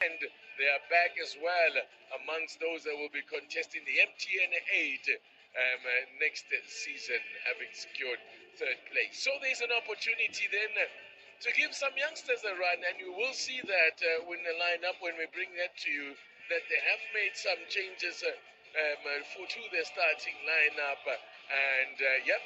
And they are back as well amongst those that will be contesting the MTN 8 next season, having secured third place. So there's an opportunity then to give some youngsters a run, and you will see that when the lineup, when we bring that to you, that they have made some changes to their starting lineup, and yep,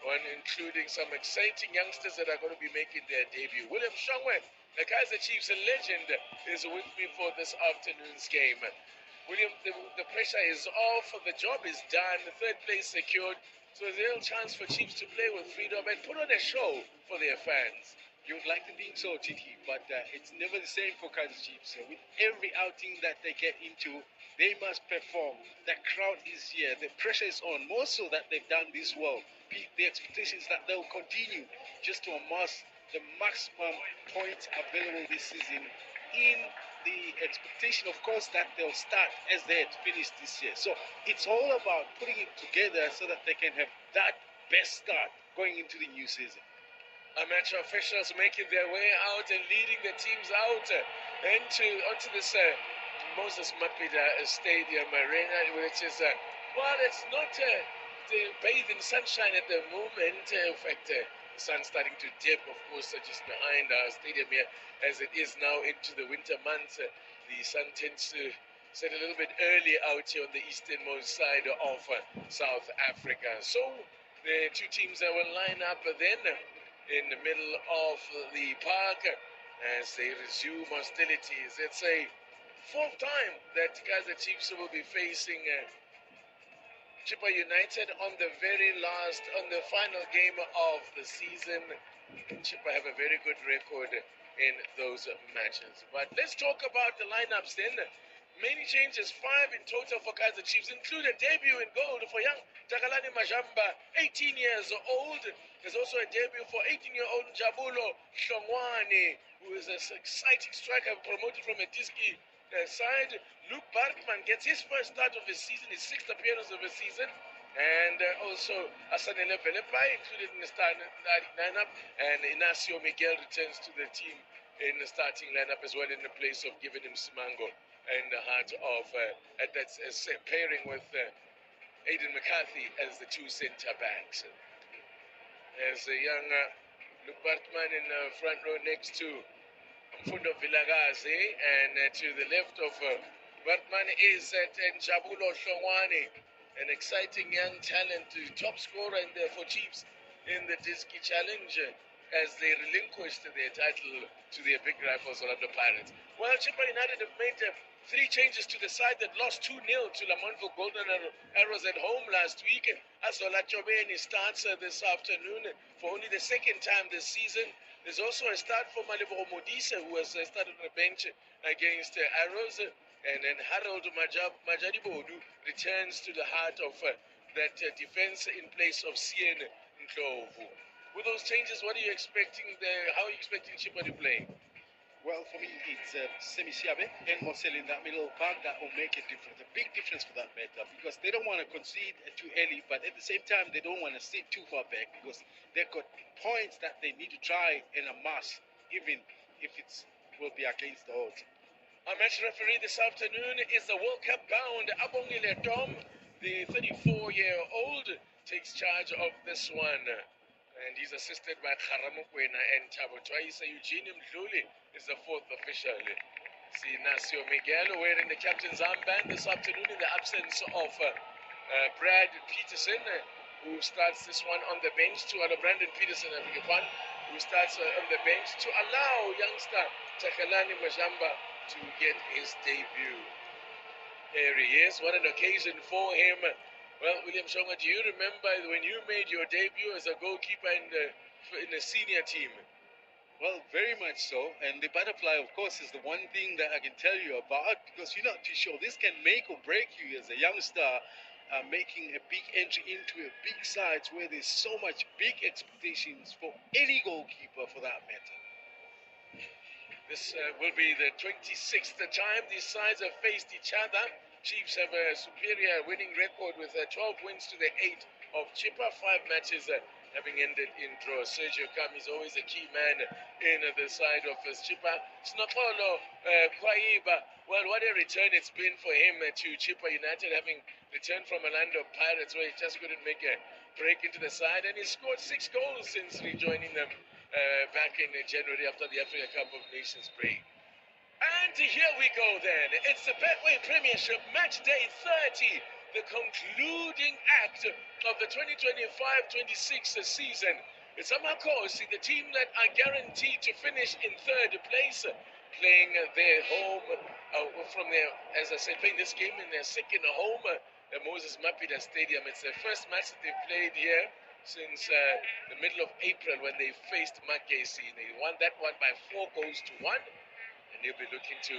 one including some exciting youngsters that are going to be making their debut. William Shongwe, the Kaizer Chiefs legend, is with me for this afternoon's game. William, the pressure is off, the job is done, third place secured, so there's a real chance for Chiefs to play with freedom and put on a show for their fans. You'd like to think so, Titi, but it's never the same for Kaizer Chiefs. So with every outing that they get into, they must perform. The crowd is here. The pressure is on. More so that they've done this well. The expectation is that they'll continue just to amass the maximum points available this season in the expectation, of course, that they'll start as they had finished this year. So it's all about putting it together so that they can have that best start going into the new season. Amateur officials making their way out and leading the teams out onto this Moses Mapida Stadium Arena, which is, well, it's not bathed in sunshine at the moment. In fact, the sun's starting to dip, of course, just behind our stadium here, as it is now into the winter months. The sun tends to set a little bit early out here on the easternmost side of South Africa. So the two teams that will line up then in the middle of the park as they resume hostilities. It's a fourth time that Kaizer Chiefs will be facing Chippa United on the final game of the season. Chippa have a very good record in those matches. But let's talk about the lineups then. Many changes, 5 in total for Kaizer Chiefs, include a debut in gold for young Takalani Majamba, 18 years old. There's also a debut for 18-year-old Jabulo Hlongwane, who is an exciting striker promoted from a Diski side. Luke Barkman gets his first start of the season, his sixth appearance of the season. And also Asanele Velepai included in the starting lineup. And Inacio Miguel returns to the team in the starting lineup as well in the place of giving him Simango in the heart of that's pairing with Aidan McCarthy as the two centre backs. There's a young Luke Bartman in the front row next to Mfundo Vilagazi, and to the left of Bartman is Njabulo Hlongwane, an exciting young talent, top scorer in there for Chiefs in the Diski Challenge as they relinquished their title to their big rivals Orlando Pirates. Well, Chippa United have made 3 changes to the side that lost 2-0 to Lamontville Golden Arrows at home last week. Azola Chobeni starts this afternoon for only the second time this season. There's also a start for Malebo Modisa, who has started on the bench against Arrows. And then Harold Majadibodu returns to the heart of that defense in place of Sien Ndlovu. With those changes, what are you expecting there? How are you expecting Chippa to play? Well, for me, it's Semi Siabe and Mosel in that middle park that will make a difference, a big difference for that matter, because they don't want to concede too early, but at the same time, they don't want to sit too far back because they've got points that they need to try and amass, even if it will be against the odds. Our match referee this afternoon is the World Cup bound Abongile Dom, the 34-year-old, takes charge of this one. And he's assisted by Kharamokwena and Tabo Twaisa. Eugene Mdluli is the fourth official. See Nasio Miguel wearing the captain's armband this afternoon in the absence of Brad Peterson, who starts this one on the bench, Brandon Peterson, who starts on the bench to allow youngster Takalani Majamba to get his debut. Here he is. What an occasion for him. Well, William Shonga, do you remember when you made your debut as a goalkeeper in the senior team? Well, very much so. And the butterfly, of course, is the one thing that I can tell you about because you're not too sure. This can make or break you as a youngster making a big entry into a big sides where there's so much big expectations for any goalkeeper for that matter. This will be the 26th time these sides have faced each other. Chiefs have a superior winning record with 12 wins to the 8 of Chippa, 5 matches having ended in draw. Sergio Kam is always a key man in the side of Chippa. Snokolo Kwaiba, well, what a return it's been for him to Chippa United, having returned from Orlando Pirates, where he just couldn't make a break into the side, and he scored 6 goals since rejoining them back in January after the Africa Cup of Nations break. And here we go then. It's the Betway Premiership Match Day 30, the concluding act of the 2025-26 season. It's Amakosi, the team that are guaranteed to finish in 3rd place, playing their home from their, as I said, playing this game in their second home, the Moses Mapida Stadium. It's their first match that they've played here since the middle of April when they faced Makesi. They won that one by 4 goals to 1. And he'll be looking to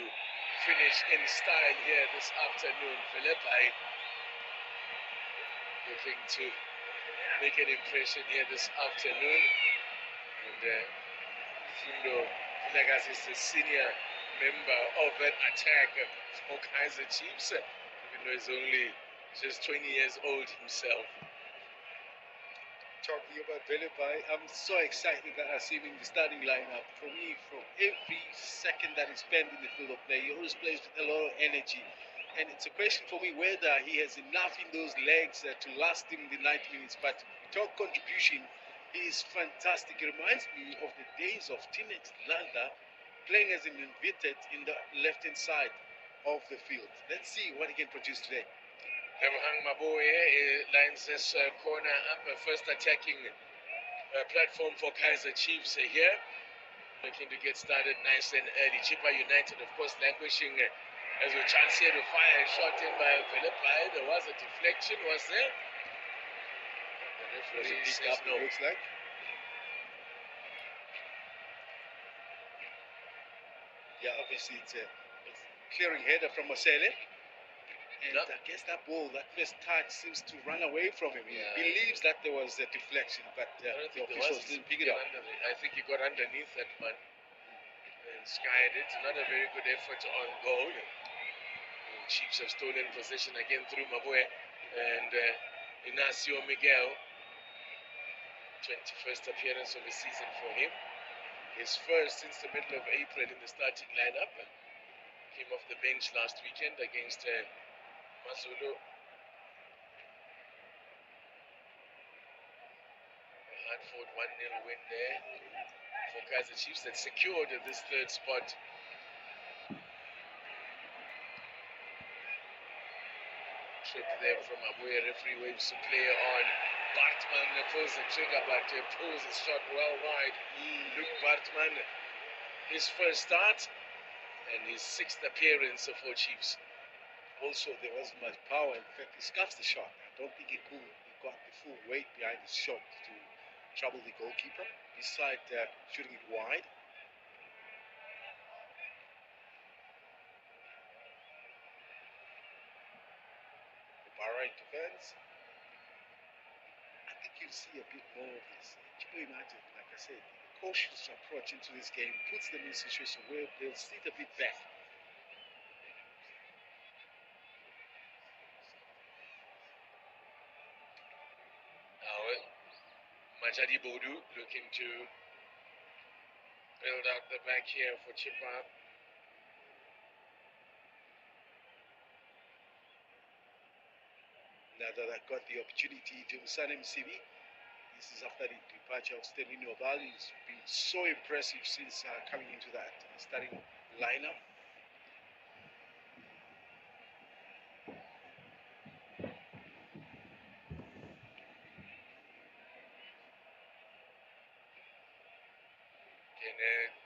finish in style here this afternoon. Philippi looking to make an impression here this afternoon. And Fundo Villagas is the senior member of that attack for Kaizer Chiefs, even though he's only just 20 years old himself. Talking about Philippi, I'm so excited that I see him in the starting lineup. For me, from every second that he spent in the field of play, he always plays with a lot of energy. And it's a question for me whether he has enough in those legs to last him the 90 minutes. But talk contribution, he is fantastic. It reminds me of the days of teenage Landa playing as an inverted in the left-hand side of the field. Let's see what he can produce today. Hang Maboye lines this corner up, first attacking platform for Kaizer Chiefs here. Looking to get started nice and early. Chippa United, of course, languishing as a chance here to fire a shot in by Philippi. There was a deflection, was there? The referee says no. Looks like. Yeah, obviously it's a clearing header from Masele. And I guess that ball, that first touch, seems to run away from him. He believes that there was a deflection, but I don't think the officials didn't pick it up. I think he got underneath that one and skied it. Not a very good effort on goal. The Chiefs have stolen possession again through Maboe and Inacio Miguel. 21st appearance of the season for him. His first since the middle of April in the starting lineup. Came off the bench last weekend against Mazulu. A hard-fought 1-0 win there for Kaizer Chiefs that secured this 3rd spot. Trip there from Abuya. Referee waves to play on. Bartman pulls the trigger, but pulls his shot well wide. Luke Bartman, his first start and his 6th appearance for Chiefs. Also, there wasn't much power. In fact, he scuffs the shot. I don't think he got the full weight behind his shot to trouble the goalkeeper, besides shooting it wide. The Bahrain defense. I think you'll see a bit more of this. Chippa United, like I said, the cautious approach into this game puts them in a situation where they'll sit a bit back. Majadi Bodu looking to build out the back here for Chippa. Now that I got the opportunity to sign MCV, this is after the departure of Sterling Oval. He's been so impressive since coming into that starting lineup.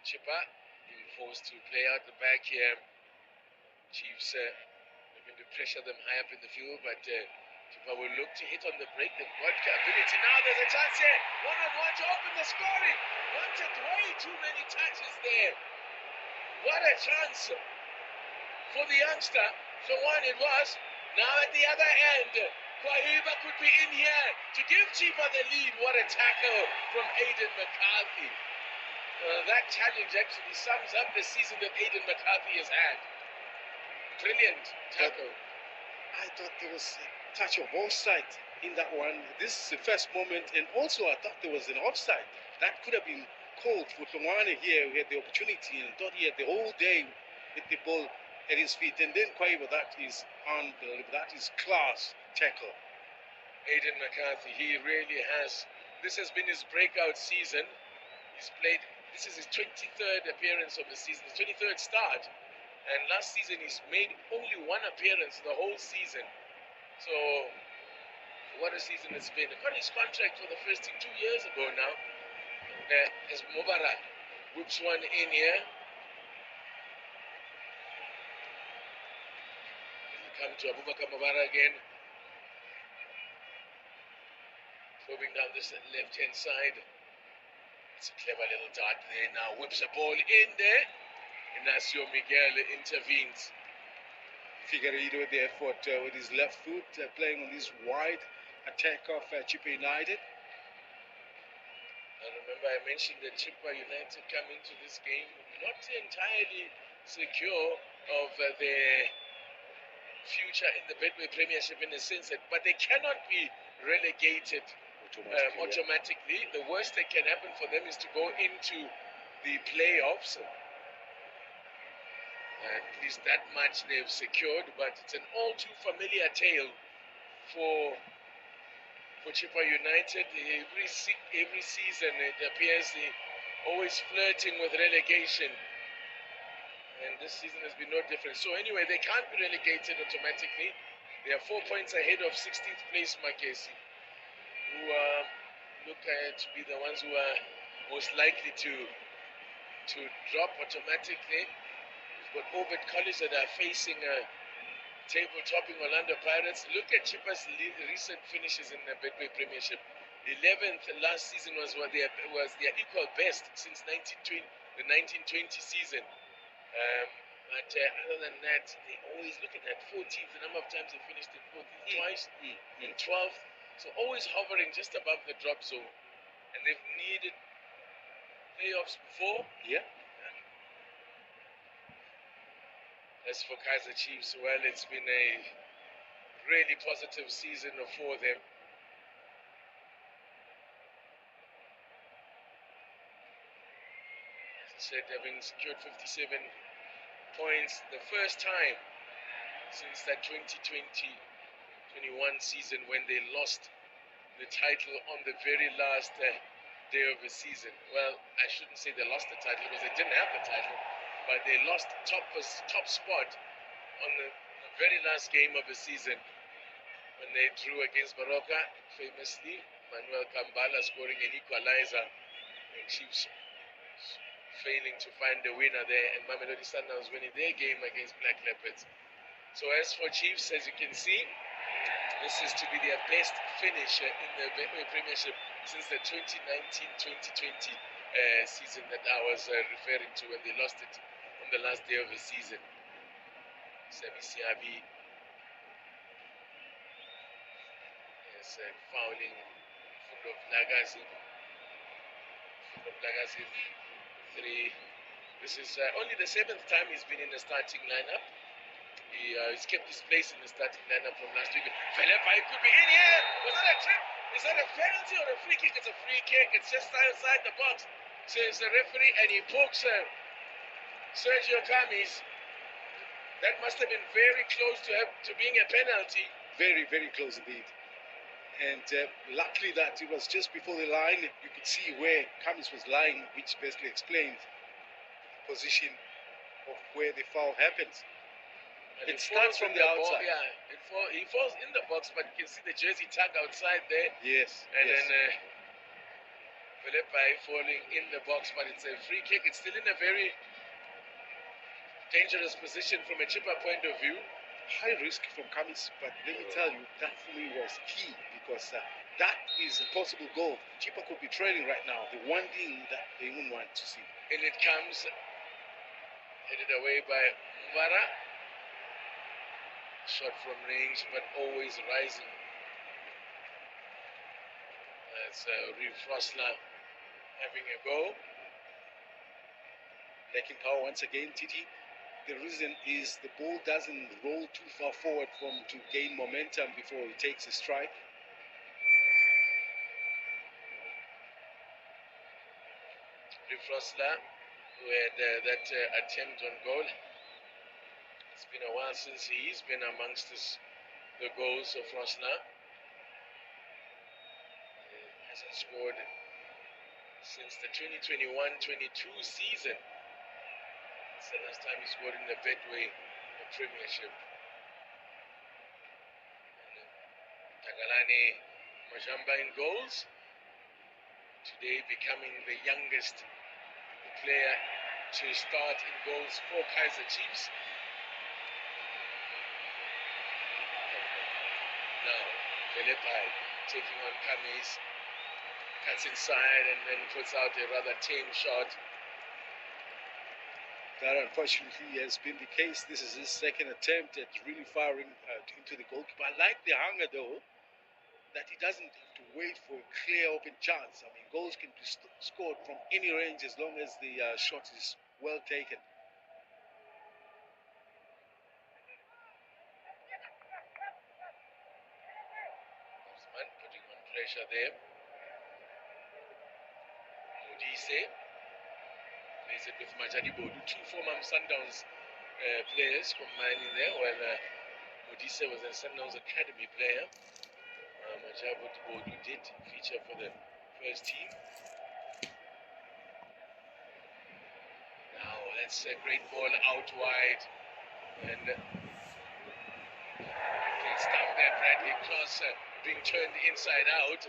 Chippa being forced to play out the back here. Chiefs looking to pressure them high up in the field, but Chippa will look to hit on the break. They've got ability. Now there's a chance here. 1-on-1 to open the scoring. Wanted way too many touches there. What a chance for the youngster. For one it was. Now at the other end, Kwaiba could be in here to give Chippa the lead. What a tackle from Aiden McCarthy. That challenge actually sums up the season that Aiden McCarthy has had. Brilliant tackle. I thought there was a touch of offside in that one. This is the first moment, and also I thought there was an offside. That could have been called for Tongwane here, who had the opportunity and thought he had the whole day with the ball at his feet. And then Kaizer, that is unbelievable. That is class tackle. Aidan McCarthy, he really has. This has been his breakout season. He's played, this is his 23rd appearance of the season, his 23rd start. And last season he's made only one appearance the whole season. So, what a season it's been. He got his contract for the first team 2 years ago now. As Mubara whips one in here. He'll come to Abubakar Mubara again. Moving down this left-hand side. It's a clever little dart there now. Whips a ball in there. Inacio Miguel intervenes. Figueiredo with the effort with his left foot, playing on this wide attack of Chippa United. I remember I mentioned that Chippa United come into this game not entirely secure of their future in the Betway Premiership in the sense that, but they cannot be relegated automatically. The worst that can happen for them is to go into the playoffs. At least that much they've secured, but it's an all too familiar tale for Chippa United. Every season it appears they're always flirting with relegation, and this season has been no different. So anyway, they can't be relegated automatically. They are 4 points ahead of 16th place Makesi, who look to be the ones who are most likely to drop automatically. We've got Ovid College that are facing table-topping Orlando Pirates. Look at Chippa's recent finishes in the Betway Premiership. 11th last season was their equal best since the 1920 season. But other than that, they always look at that 14th. The number of times they finished in 14th twice, in 12th. So always hovering just above the drop zone. And they've needed playoffs before. Yeah. As for Kaizer Chiefs, well, it's been a really positive season for them. As I said, having secured 57 points, the first time since that 2020-21 season when they lost the title on the very last day of the season. Well, I shouldn't say they lost the title because they didn't have the title, but they lost top spot on the very last game of the season when they drew against Baroka, famously. Manuel Kambala scoring an equalizer, and Chiefs failing to find the winner there, and Mamelodi Sundowns winning their game against Black Leopards. So as for Chiefs, as you can see, this is to be their best finish in the Betway Premiership since the 2019-2020 season that I was referring to, when they lost it on the last day of the season. Sami Siabi is fouling Fundo Lagazi. 3. This is only the 7th time he's been in the starting lineup. He's kept his place in the starting lineup from last week. Felepa, it could be in here. Was that a trip? Is that a penalty or a free kick? It's a free kick. It's just outside the box, says the referee, and he pokes Sergio Camis. That must have been very close to being a penalty. Very, very close indeed. And luckily that it was just before the line. You could see where Camis was lying, which basically explained the position of where the foul happens. And it starts from the outside. He falls in the box, but you can see the jersey tag outside there. Yes. And then Felepa falling in the box, but it's a free kick. It's still in a very dangerous position from a Chippa point of view. High risk from Camis, but let me tell you, that for me was key, because that is a possible goal. Chippa could be trailing right now. The one thing that they wouldn't want to see. And it comes headed away by Mubara. Shot from range, but always rising. That's Reeve Frosler having a go. Lacking power once again, Titi. The reason is the ball doesn't roll too far forward to gain momentum before it takes a strike. Rifrosla, who had that attempt on goal. It's been a while since he's been amongst the goals of Rosla. Hasn't scored since the 2021-22 season. It's the last time he scored in the Betway Premiership. Takalani Majamba in goals. Today becoming the youngest player to start in goals for Kaizer Chiefs. Now, Philippi taking on Kamis, cuts inside and then puts out a rather tame shot. That unfortunately has been the case. This is his second attempt at really firing into the goalkeeper. I like the hunger though, that he doesn't have to wait for a clear open chance. I mean, goals can be scored from any range as long as the shot is well taken. Osman putting on pressure there. Modise plays it with Majadibodu, two former Sundowns players combining there, while Modise was a Sundowns Academy player. Majadibodu did feature for the first team. Now that's a great ball out wide, and great stuff there. Bradley Cross being turned inside out.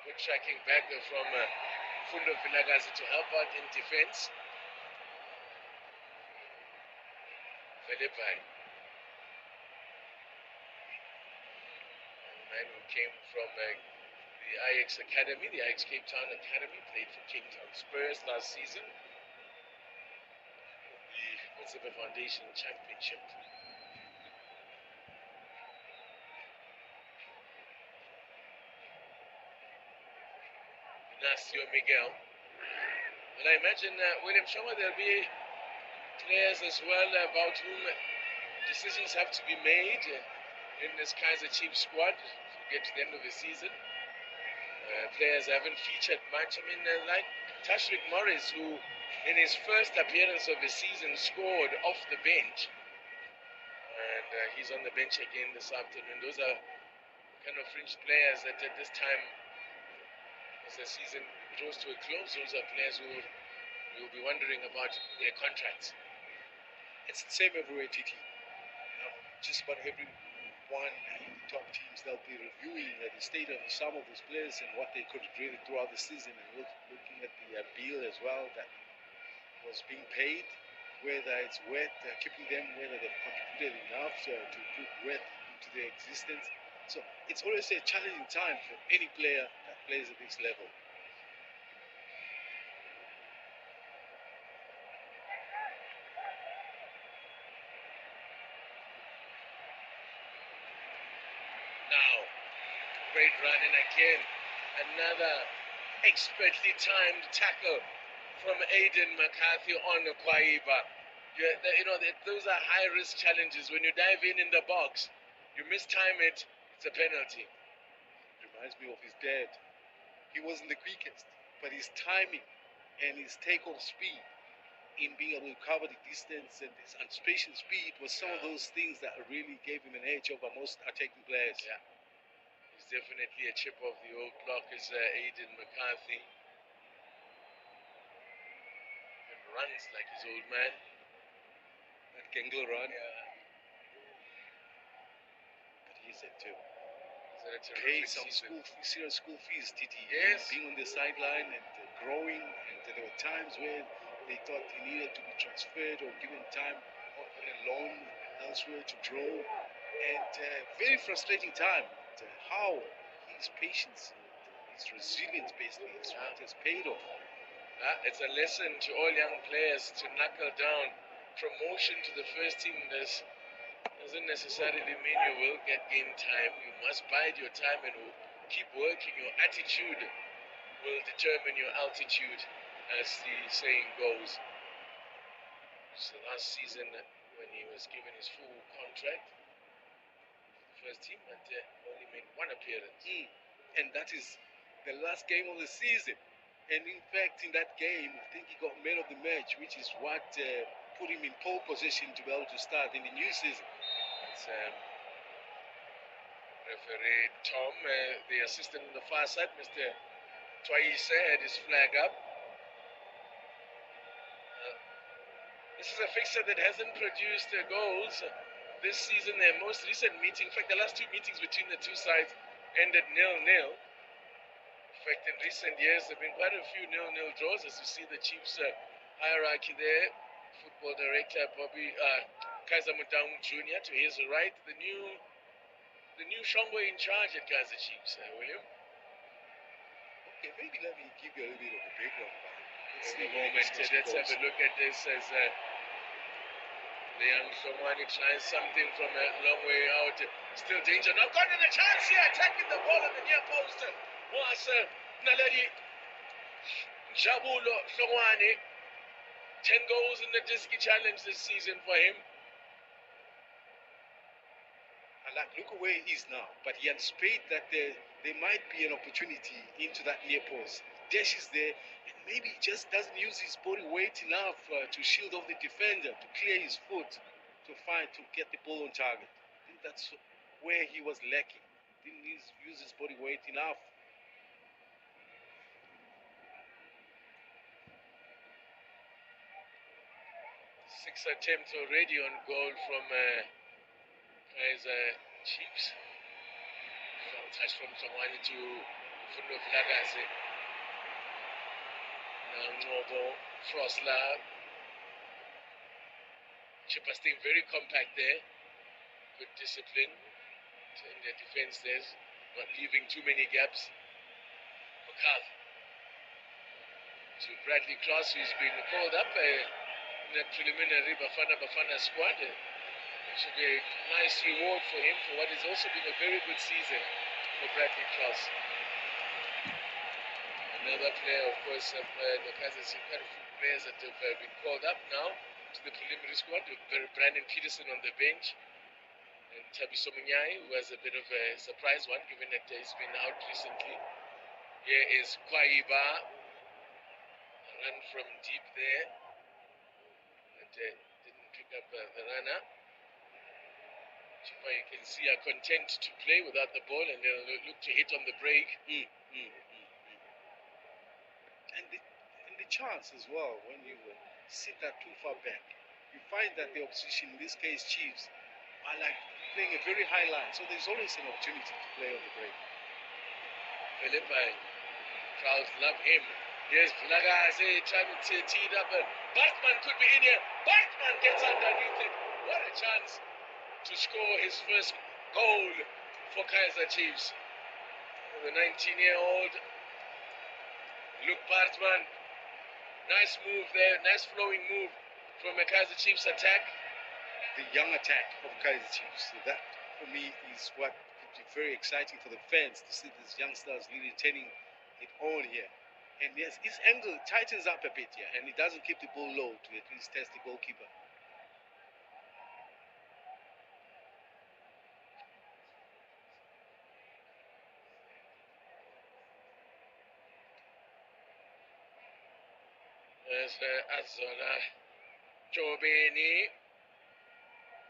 Good tracking back from Fundo Vilagazi to help out in defense. Philippi, a man who came from the Ajax Academy, the Ajax Cape Town Academy, played for Cape Town Spurs last season. The Zipper Foundation Championship. Ignacio Miguel. And I imagine William Shoma, there'll be players as well about whom decisions have to be made in this Kaizer Chiefs squad to get to the end of the season. Players haven't featured much. I mean, like Tashrik Morris, who in his first appearance of the season scored off the bench. And he's on the bench again this afternoon. Those are kind of fringe players that at this time, as the season draws to a close, those are players who will be wondering about their contracts. It's the same everywhere, TT. Just about every one in the top teams, they'll be reviewing the state of some of those players and what they could really throughout the season, and looking at the bill as well that was being paid, whether it's worth keeping them, whether they've contributed enough to put worth into their existence. So it's always a challenging time for any player that plays at this level. Now, great run, and again, another expertly timed tackle from Aiden McCarthy on Kwaiba. Those are high-risk challenges. When you dive in the box, you mistime it, it's a penalty. Reminds me of his dad. He wasn't the quickest, but his timing and his takeoff speed in being able to cover the distance and his anticipation speed was some of those things that really gave him an edge over most attacking players. Yeah, he's definitely a chip of the old block, is Aiden McCarthy. And runs like his old man. That Gengel run. Yeah. But he's it too. Paid some serious school fees, TT. Yes. Being on the sideline and growing, and there were times where they thought he needed to be transferred or given time on a loan elsewhere to grow. And very frustrating time. How his patience, his resilience basically is what has paid off. It's a lesson to all young players to knuckle down. Promotion to the first team doesn't necessarily mean you will get game time. You must bide your time and keep working. Your attitude will determine your altitude, as the saying goes. So last season when he was given his full contract, first team, but only made one appearance. And that is the last game of the season. And in fact, in that game, I think he got man of the match, which is what put him in pole position to be able to start in the new season. It's referee Tom, the assistant on the far side, Mr. Kaizer, had his flag up. This is a fixture that hasn't produced goals this season. Their most recent meeting, in fact, the last two meetings between the two sides ended 0-0. In fact, in recent years, there have been quite a few 0-0 draws, as you see the Chiefs hierarchy there. Football director Kaizer Jr. to his right, the new Shongo in charge at Kaizer Chiefs, William. Okay, maybe let me give you a little bit of a background about it. In a moment, let's have a look at this as the young Somani tries something from a long way out. Still danger. Now got in a chance here, attacking the ball at the near post. Was Naledi Jabulo Somani. 10 goals in the Diski Challenge this season for him. And look at where he is now. But he anticipated that there might be an opportunity into that near post. Dashes there, and maybe he just doesn't use his body weight enough to shield off the defender, to clear his foot, to get the ball on target. I think that's where he was lacking. Didn't use his body weight enough. 6 attempts already on goal from Kaizer Chiefs. Strong touch from Somani to Fundo Vilakazi. Now Ngobo, Frosler. Chippa staying very compact there. Good discipline in their defense there. Not leaving too many gaps. Makal to Bradley Cross, who's been called up in that preliminary Bafana squad. It should be a nice reward for him for what has also been a very good season for Bradley Cross. Another player, of course, of the Kaizer Chiefs, quite a few players that have been called up now to the preliminary squad, with Brandon Peterson on the bench. And Tabiso Munyai, who has a bit of a surprise one, given that he's been out recently. Here is Kwaiba, a run from deep there, and didn't pick up the runner. Chippa, you can see, are content to play without the ball, and they'll look to hit on the break. And the chance as well, when you sit that too far back, you find that the opposition, in this case Chiefs, are like playing a very high line, so there's always an opportunity to play on the break. Philippi, crowds love him. Here's Vilakazi trying to tee it up. Bartman could be in here. Bartman gets underneath it. What a chance to score his first goal for Kaizer Chiefs. The 19-year-old Luke Bartman. Nice move there. Nice flowing move from a Kaizer Chiefs attack. The young attack of Kaizer Chiefs. So that, for me, is what could be very exciting for the fans to see these youngsters really turning it on here. And yes, his angle tightens up a bit here, and he doesn't keep the ball low to at least test the goalkeeper. There's Azola Jobeni,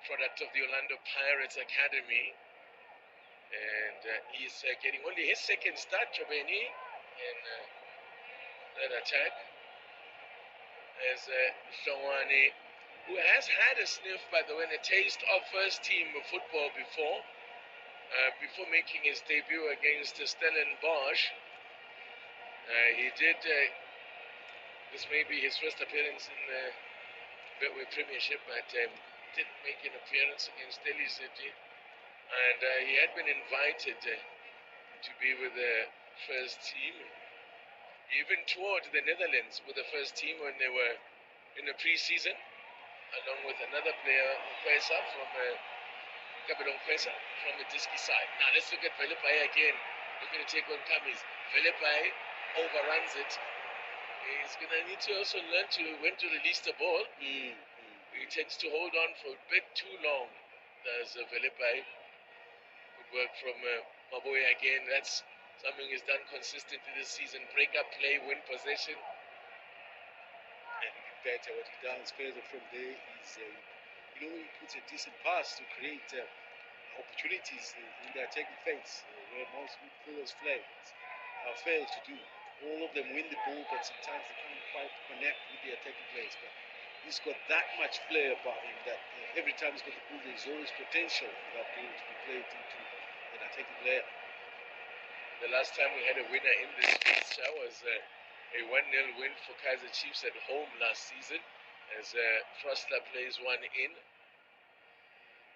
product of the Orlando Pirates Academy. And he's getting only his second start, Jobeni, in that attack. As Shawani, who has had a sniff, by the way, and a taste of first team football before making his debut against Stellenbosch. He did, this may be his first appearance in the Betway Premiership, but did make an appearance against Delhi City. And he had been invited to be with the first team. He even toured the Netherlands with the first team when they were in the pre-season, along with another player, Kwesa from Kabelon Kwesa from the Diski side. Now let's look at Philippi again. Looking to take on Kamis. Philippi overruns it. He's going to need to also learn when to release the ball. He tends to hold on for a bit too long. There's Velipai. Good work from Maboya again. That's something he's done consistently this season. Break up play, win possession. And even better, what he does further from there is, he puts a decent pass to create opportunities in the attacking phase, where most midfielders fail to do. All of them win the ball, but sometimes they can't quite connect with the attacking players. But he's got that much flair about him that every time he's got the ball, there's always potential for that ball to be played into an attacking player. The last time we had a winner in this fixture was a 1-0 win for Kaizer Chiefs at home last season, as Frostler plays one in.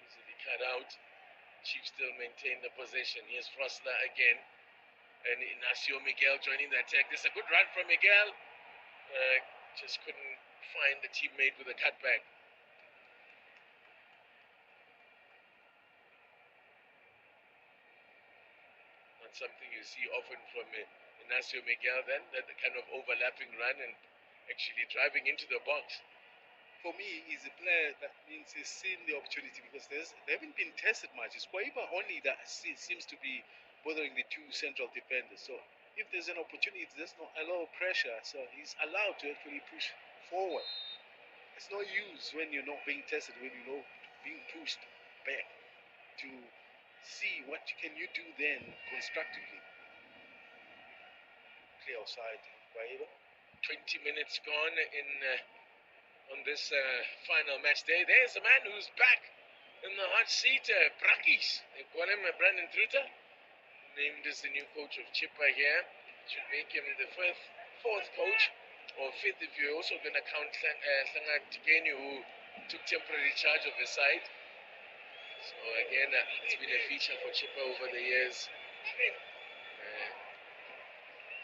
Easily cut out. Chiefs still maintain the possession. Here's Frostler again. And Inacio Miguel joining the attack. This is a good run from Miguel. Just couldn't find the teammate with a cutback. Not something you see often from Inacio Miguel then, that kind of overlapping run and actually driving into the box. For me, he's a player that means he's seen the opportunity, because they haven't been tested much. It's Kwaiba only that seems to be bothering the two central defenders. So if there's an opportunity, there's not a lot of pressure, so he's allowed to actually push forward. It's no use when you're not being tested, when you're not being pushed back to see what can you do then constructively. Clear outside, Kwaiba. 20 minutes gone in on this final match day. There's a man who's back in the hot seat, Brakis. They call him Brandon Truter, named as the new coach of Chippa here. Should make him the fourth coach, or fifth if you're also going to count Sangat Tikeni, who took temporary charge of the side. So again, it's been a feature for Chippa over the years.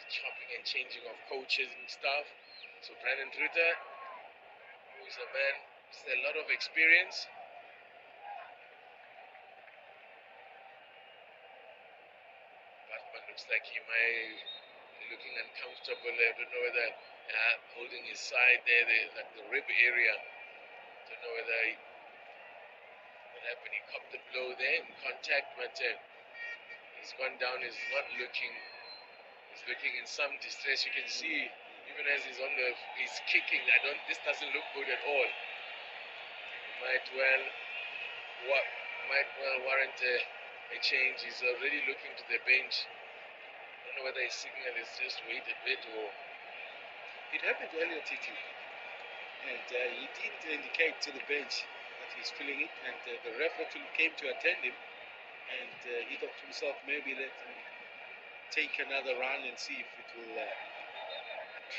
Chopping and changing of coaches and stuff. So Brandon Truter, who's a man with a lot of experience. Batman looks like he might be looking uncomfortable. I don't know whether holding his side there, like the rib area. Don't know whether what happened. He copped the blow there in contact, but he's gone down. He's not looking. He's looking in some distress. You can see, even as he's he's kicking. This doesn't look good at all. Might well warrant a change. He's already looking to the bench. I don't know whether his signal is just wait a bit or. It happened earlier, Titi, and he did indicate to the bench that he's feeling it, and the ref actually came to attend him, and he thought to himself, maybe let him take another run and see if it will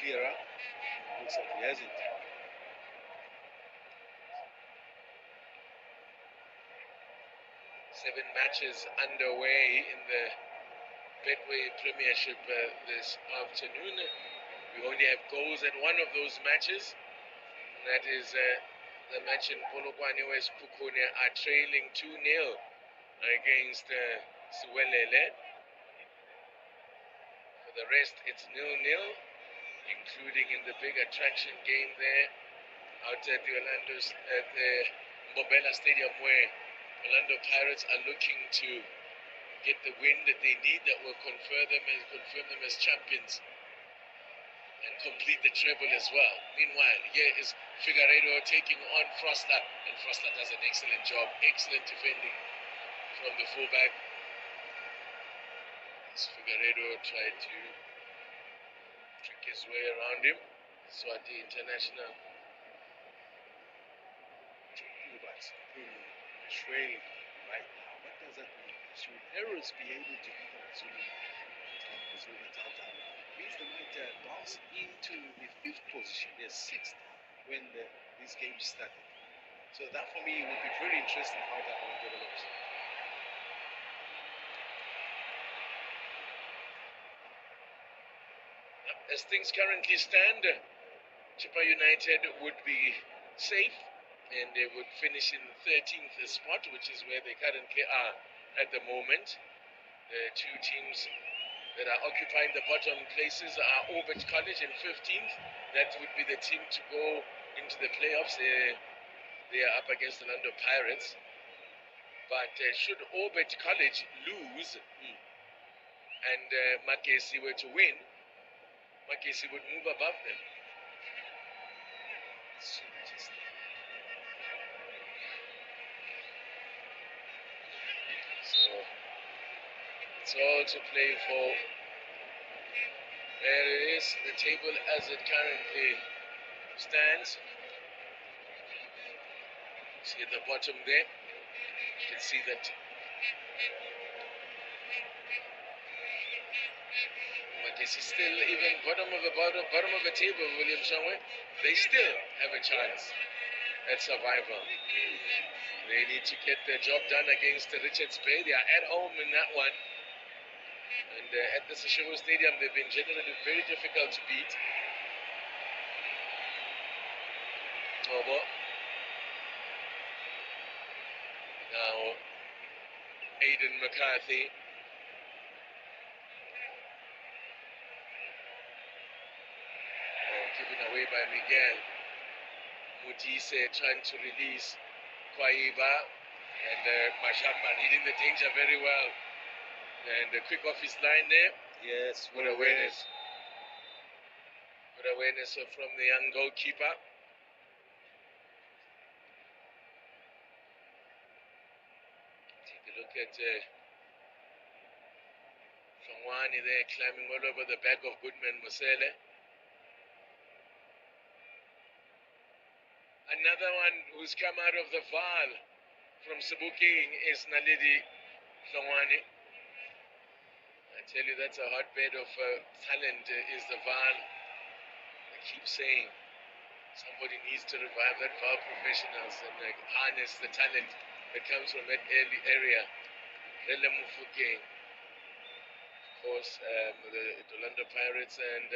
clear up. Looks like he hasn't. Seven matches underway in the Betway Premiership this afternoon. We only have goals at one of those matches. And that is the match in Polokwane, where Kukune are trailing 2-0 against Siwelele. For the rest, it's 0-0, including in the big attraction game there out at the Mbobela Stadium, where Orlando Pirates are looking to get the win that they need that will confirm them as champions and complete the treble as well. Meanwhile, here is Figueiredo taking on Frostler, and Frostler does an excellent job, excellent defending from the fullback. As Figueiredo tried to trick his way around him. Swati International. Trailing right now. What does that mean? Should errors be able to be means they might bounce into the fifth position, sixth, when this game started. So that for me would be very interesting how that one develops. As things currently stand, Chippa United would be safe and they would finish in 13th spot, which is where they currently are at the moment. The two teams that are occupying the bottom places are Orbit College in 15th. That would be the team to go into the playoffs. They are up against the Orlando Pirates. But should Orbit College lose and Makesi were to win, Makesi would move above them. So it's all to play for. There it is, the table as it currently stands. See at the bottom there, you can see that Makesi still even bottom of the table, William Shangwe. They still have a chance at survival. They need to get their job done against Richards Bay. They are at home in that one. And at the Sashivo Stadium, they've been generally very difficult to beat. Nobo. Now, Aidan McCarthy. Given away by Miguel. Mutise trying to release Kwaiba. And Mashamba reading the danger very well. And quick off his line there. Yes, Good awareness. Good awareness from the young goalkeeper. Take a look at Fangwani there climbing all over the back of Goodman Musele. Another one who's come out of the Val from Sabuking is Naledi Fangwani. I tell you, that's a hotbed of talent is the Val. I keep saying somebody needs to revive that Val professionals and harness the talent that comes from that early area. Rele Mufokeng, of course, the Orlando Pirates, and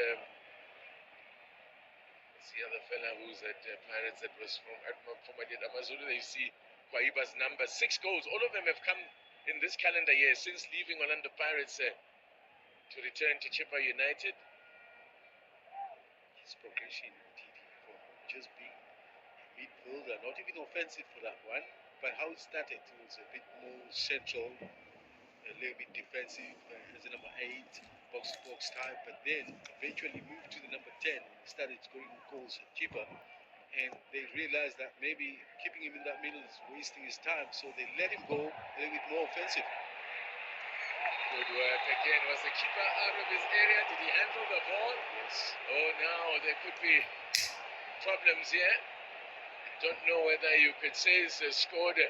what's the other fella who's at Pirates that was from Amazulu? You see Kwaiba's number, 6 goals. All of them have come in this calendar year since leaving Orlando Pirates to return to Chippa United. His progression from just being midfielder, not even offensive for that one, but how it started, it was a bit more central, a little bit defensive as a number 8, box-to-box type, but then eventually moved to the number 10 and started scoring goals at Chippa. And they realized that maybe keeping him in that middle is wasting his time, so they let him go a little bit more offensive. Good work again. Was the keeper out of his area? Did he handle the ball? Yes. Oh, now there could be problems here. Don't know whether you could say it's scored.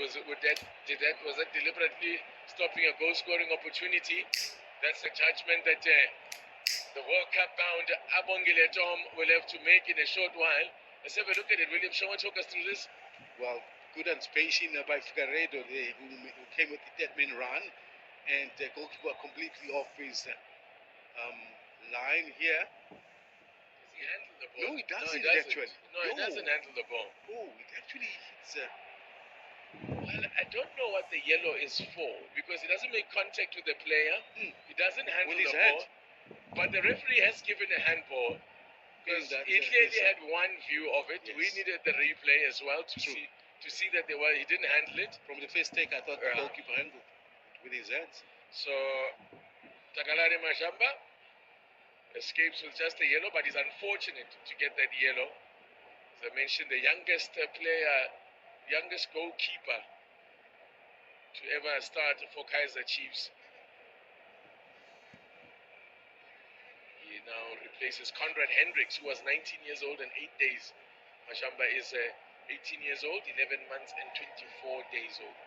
Was that deliberately stopping a goal-scoring opportunity? That's a judgment that the World Cup bound Abongile Tom will have to make in a short while. Let's have a look at it. William Shaw, talk us through this. Well, good anticipation by Figueiredo there, who came with the dead-man run, and the goalkeeper completely off his line here. Does he handle the ball? No, he doesn't actually. No, he doesn't handle the ball. Oh, it actually hits. Well, I don't know what the yellow is for, because he doesn't make contact with the player. He doesn't handle the ball. But the referee has given a handball, because he clearly had one view of it. Yes. We needed the replay as well to see that he didn't handle it. From the first take, I thought the goalkeeper handled it with his hands. So Takalari Mashamba escapes with just a yellow, but he's unfortunate to get that yellow. As I mentioned, the youngest goalkeeper to ever start for Kaizer Chiefs. He now replaces Conrad Hendricks, who was 19 years old and 8 days. Mashamba is 18 years old, 11 months and 24 days old.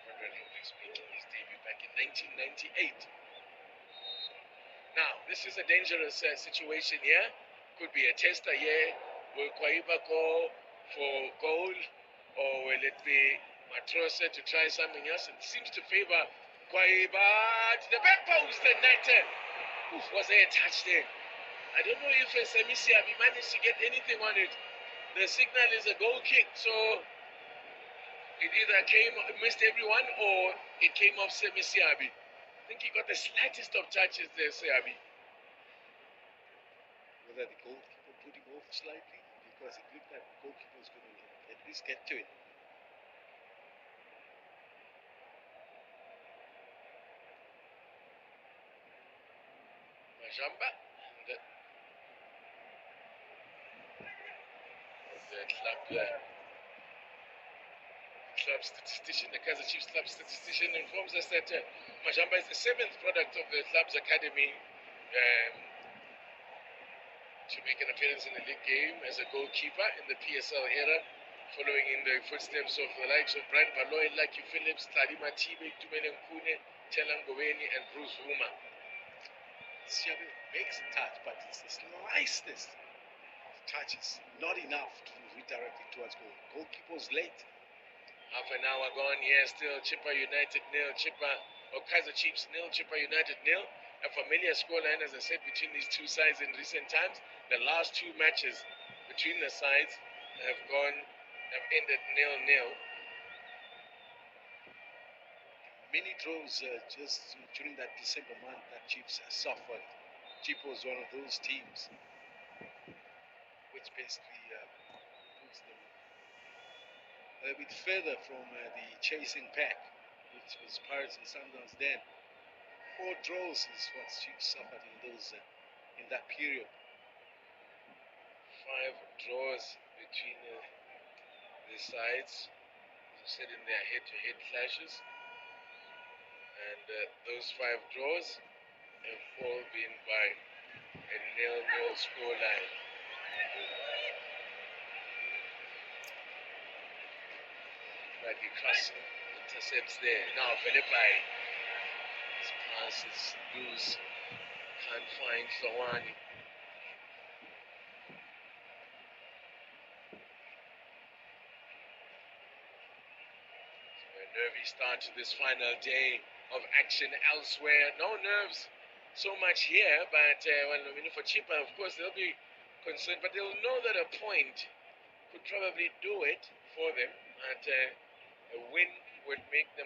Conrad Hendricks making his debut back in 1998. Now, this is a dangerous situation here. Could be a tester here. Will Kwaiba go for goal, or will it be Matrosa to try something else? It seems to favor Kwaiba to the back post, and that was there a touch there. I don't know if Semisiabi managed to get anything on it. The signal is a goal kick, so it either missed everyone or it came off Semisiabi. think he got the slightest of touches there, Siabi. Whether the goalkeeper put him off slightly, because it looked like the goalkeeper was going to at least get to it. Majamba, the club statistician, the Kaizer Chiefs club statistician, informs us that Majamba is the 7th product of the club's academy to make an appearance in the league game as a goalkeeper in the PSL era, following in the footsteps of the likes of Brian Baloy, Lucky Phillips, Tladima Tibe, Tumele Nkune, Telang Goweni, and Bruce Vuma. Siabi makes a touch, but it's the slightest of touches, not enough to redirect it towards goal. Goalkeeper's late. Half an hour gone here, still Chippa United nil, Kaizer Chiefs nil, Chippa United nil. A familiar scoreline, as I said, between these two sides in recent times. The last two matches between the sides have ended 0-0. Many draws just during that December month that Chiefs suffered. Chippa was one of those teams which basically puts them a bit further from the chasing pack, which was Pirates and Sundowns then. 4 draws is what Chiefs suffered in that period. 5 draws between the sides, as I said, in their head-to-head clashes. And those 5 draws have all been by a 0-0 scoreline. Bradley Cross intercepts there. Now Philippi. His pass is loose. Can't find Flawani. A nervy start to this final day of action elsewhere. No nerves so much here, but for Chippa, of course, they'll be concerned, but they'll know that a point could probably do it for them, and a win would make them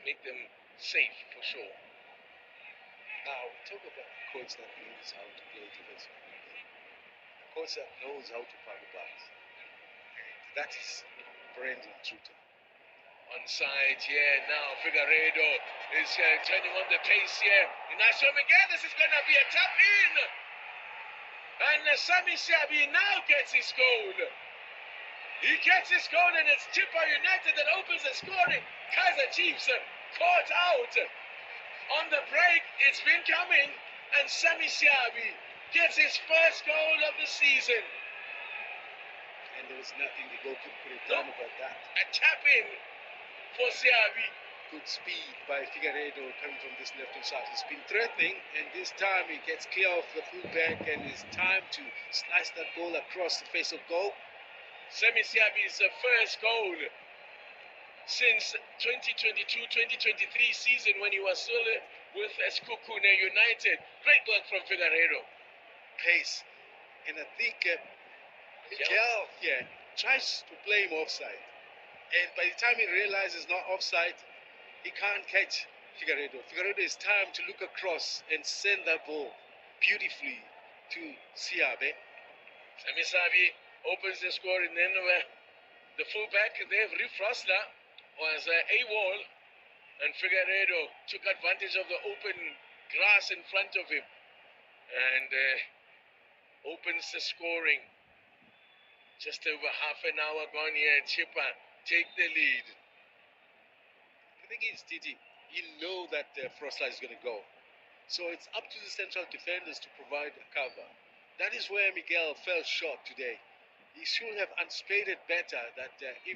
make them safe for sure. Now, talk about the coach that knows how to play defensive. The coach that knows how to pass the ball. That is Brendan Truton. Onside here now, Figueiredo is turning on the pace here. Inacio Miguel, this is going to be a tap in. And Sami Siabi now gets his goal. He gets his goal, and it's Chippa United that opens the scoring. Kaizer Chiefs caught out on the break. It's been coming, and Sami Siabi gets his first goal of the season. And there was nothing the goalkeeper could have done about that. A tap in for Siabi. Good speed by Figueiredo coming from this left-hand side. He's been threatening, and this time he gets clear of the fullback, and it's time to slice that ball across the face of goal. Sami Siabi's first goal since 2022-2023 season, when he was still with Skukune United. Great work from Figueiredo. Pace. And I think Miguel here tries to play him offside. And by the time he realizes not offside, he can't catch Figueiredo. Figueiredo is time to look across and send that ball beautifully to Siabe. Sami Siabi opens the score, and then the fullback there, Rief Rosler, was AWOL, and Figueiredo took advantage of the open grass in front of him and opens the scoring. Just over half an hour gone here. Chippa take the lead. The thing is, Titi, you know that Frostlight is going to go. So it's up to the central defenders to provide a cover. That is where Miguel fell short today. He should have anticipated better that if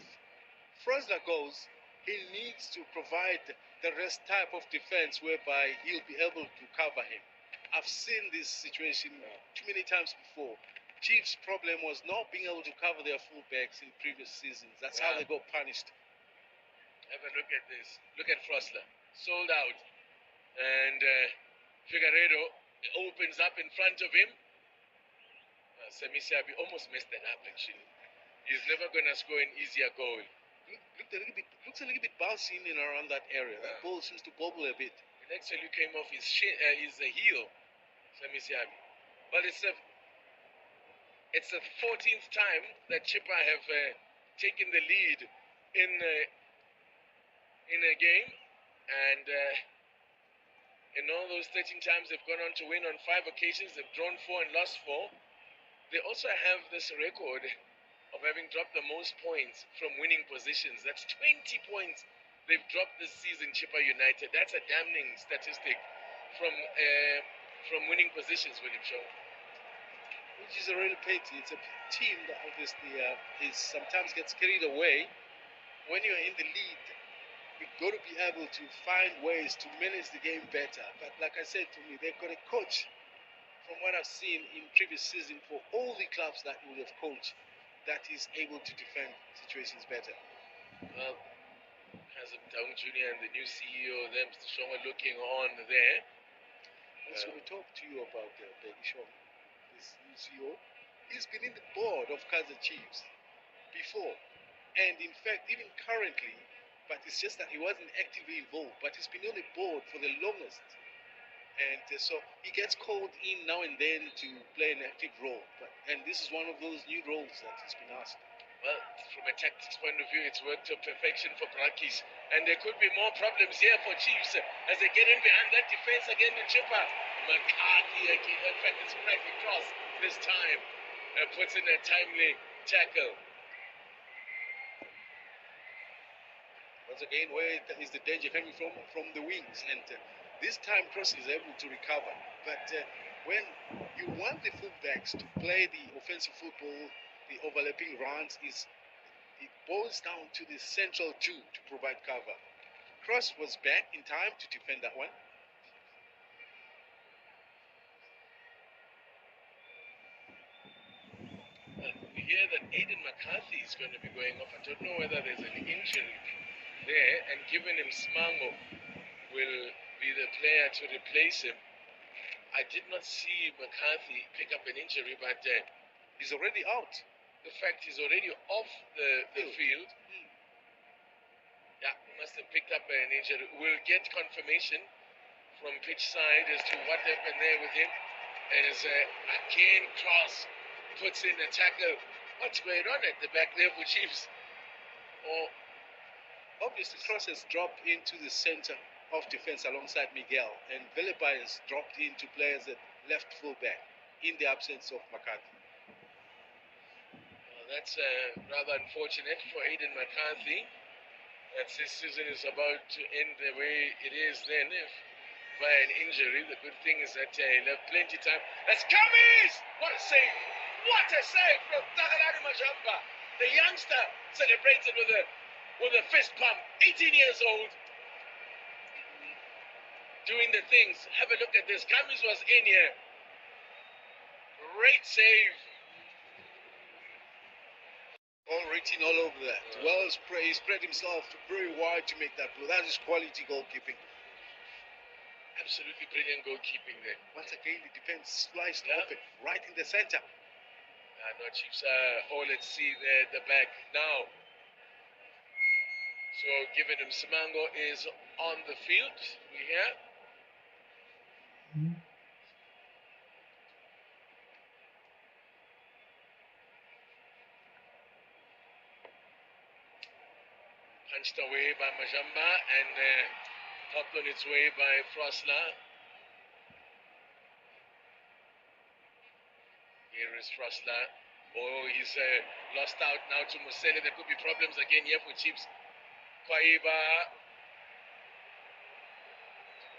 Frosler goes, he needs to provide the rest type of defense whereby he'll be able to cover him. I've seen this situation too many times before. Chiefs' problem was not being able to cover their fullbacks in previous seasons. That's how they got punished. Have a look at this. Look at Frosler. Sold out. And Figueiredo opens up in front of him. Sami Siabi almost messed that up, actually. He's never going to score an easier goal. looks a little bit bouncy in and around that area. That ball seems to bobble a bit. It actually came off his heel, Sami Siabi. But it's the 14th time that Chippa have taken the lead in a game, and in all those 13 times they've gone on to win on 5 occasions. They've drawn 4 and lost 4. They also have this record of having dropped the most points from winning positions. That's 20 points they've dropped this season, Chippa United. That's a damning statistic from winning positions, William Shaw. Which is a real pity. It's a team that obviously sometimes gets carried away. When you're in the lead, you've got to be able to find ways to manage the game better. But like I said, to me, they've got a coach, from what I've seen in previous season for all the clubs that would have coached, that is able to defend situations better. Well, Kaizer Jr. and the new CEO, them Shoma looking on there. Also, we talked to you about Baby Shoma, this new CEO. He's been in the board of Kaizer Chiefs before, and in fact, even currently, but it's just that he wasn't actively involved, but he's been on the board for the longest. And so he gets called in now and then to play an active role. And this is one of those new roles that he's been asked. Well, from a tactics point of view, it's worked to perfection for Brakis. And there could be more problems here for Chiefs as they get in behind that defense again to Chippa. McCarthy, in fact, it's Frank across this time. Puts in a timely tackle. Once again, where is the danger coming from the wings? And this time Cross is able to recover. But when you want the fullbacks to play the offensive football, the overlapping runs, it boils down to the central two to provide cover. Cross was back in time to defend that one. We hear that Aiden McCarthy is going to be going off. I don't know whether there's an injury there, and given him Smango will be the player to replace him. I did not see McCarthy pick up an injury, but he's already out. The fact he's already off the field. Yeah, must have picked up an injury. We'll get confirmation from pitch side as to what happened there with him. As again Cross puts in a tackle. What's going on at the back there for Chiefs? Obviously, Cross has dropped into the center of defense alongside Miguel, and Velepa has dropped in to play as a left fullback in the absence of McCarthy. Well, that's rather unfortunate for Aiden McCarthy. That this season is about to end the way it is then, if by an injury. The good thing is that he'll have plenty of time. That's Kamis! What a save! What a save from Tagalani Majamba! The youngster celebrated with a fist pump, 18 years old, doing the things. Have a look at this. Kamis was in here. Great save. All written all over that. Well, he spread himself very wide to make that goal. That is quality goalkeeping. Absolutely brilliant goalkeeping there. Once again, the defense sliced open right in the center. No, Chiefs. Let's see there at the back now. So, given him, Simango is on the field. We hear. Punched away by Majamba and popped on its way by Frosla. Here is Frosla. He's lost out now to Musele. There could be problems again here for Chiefs. Kwaiba.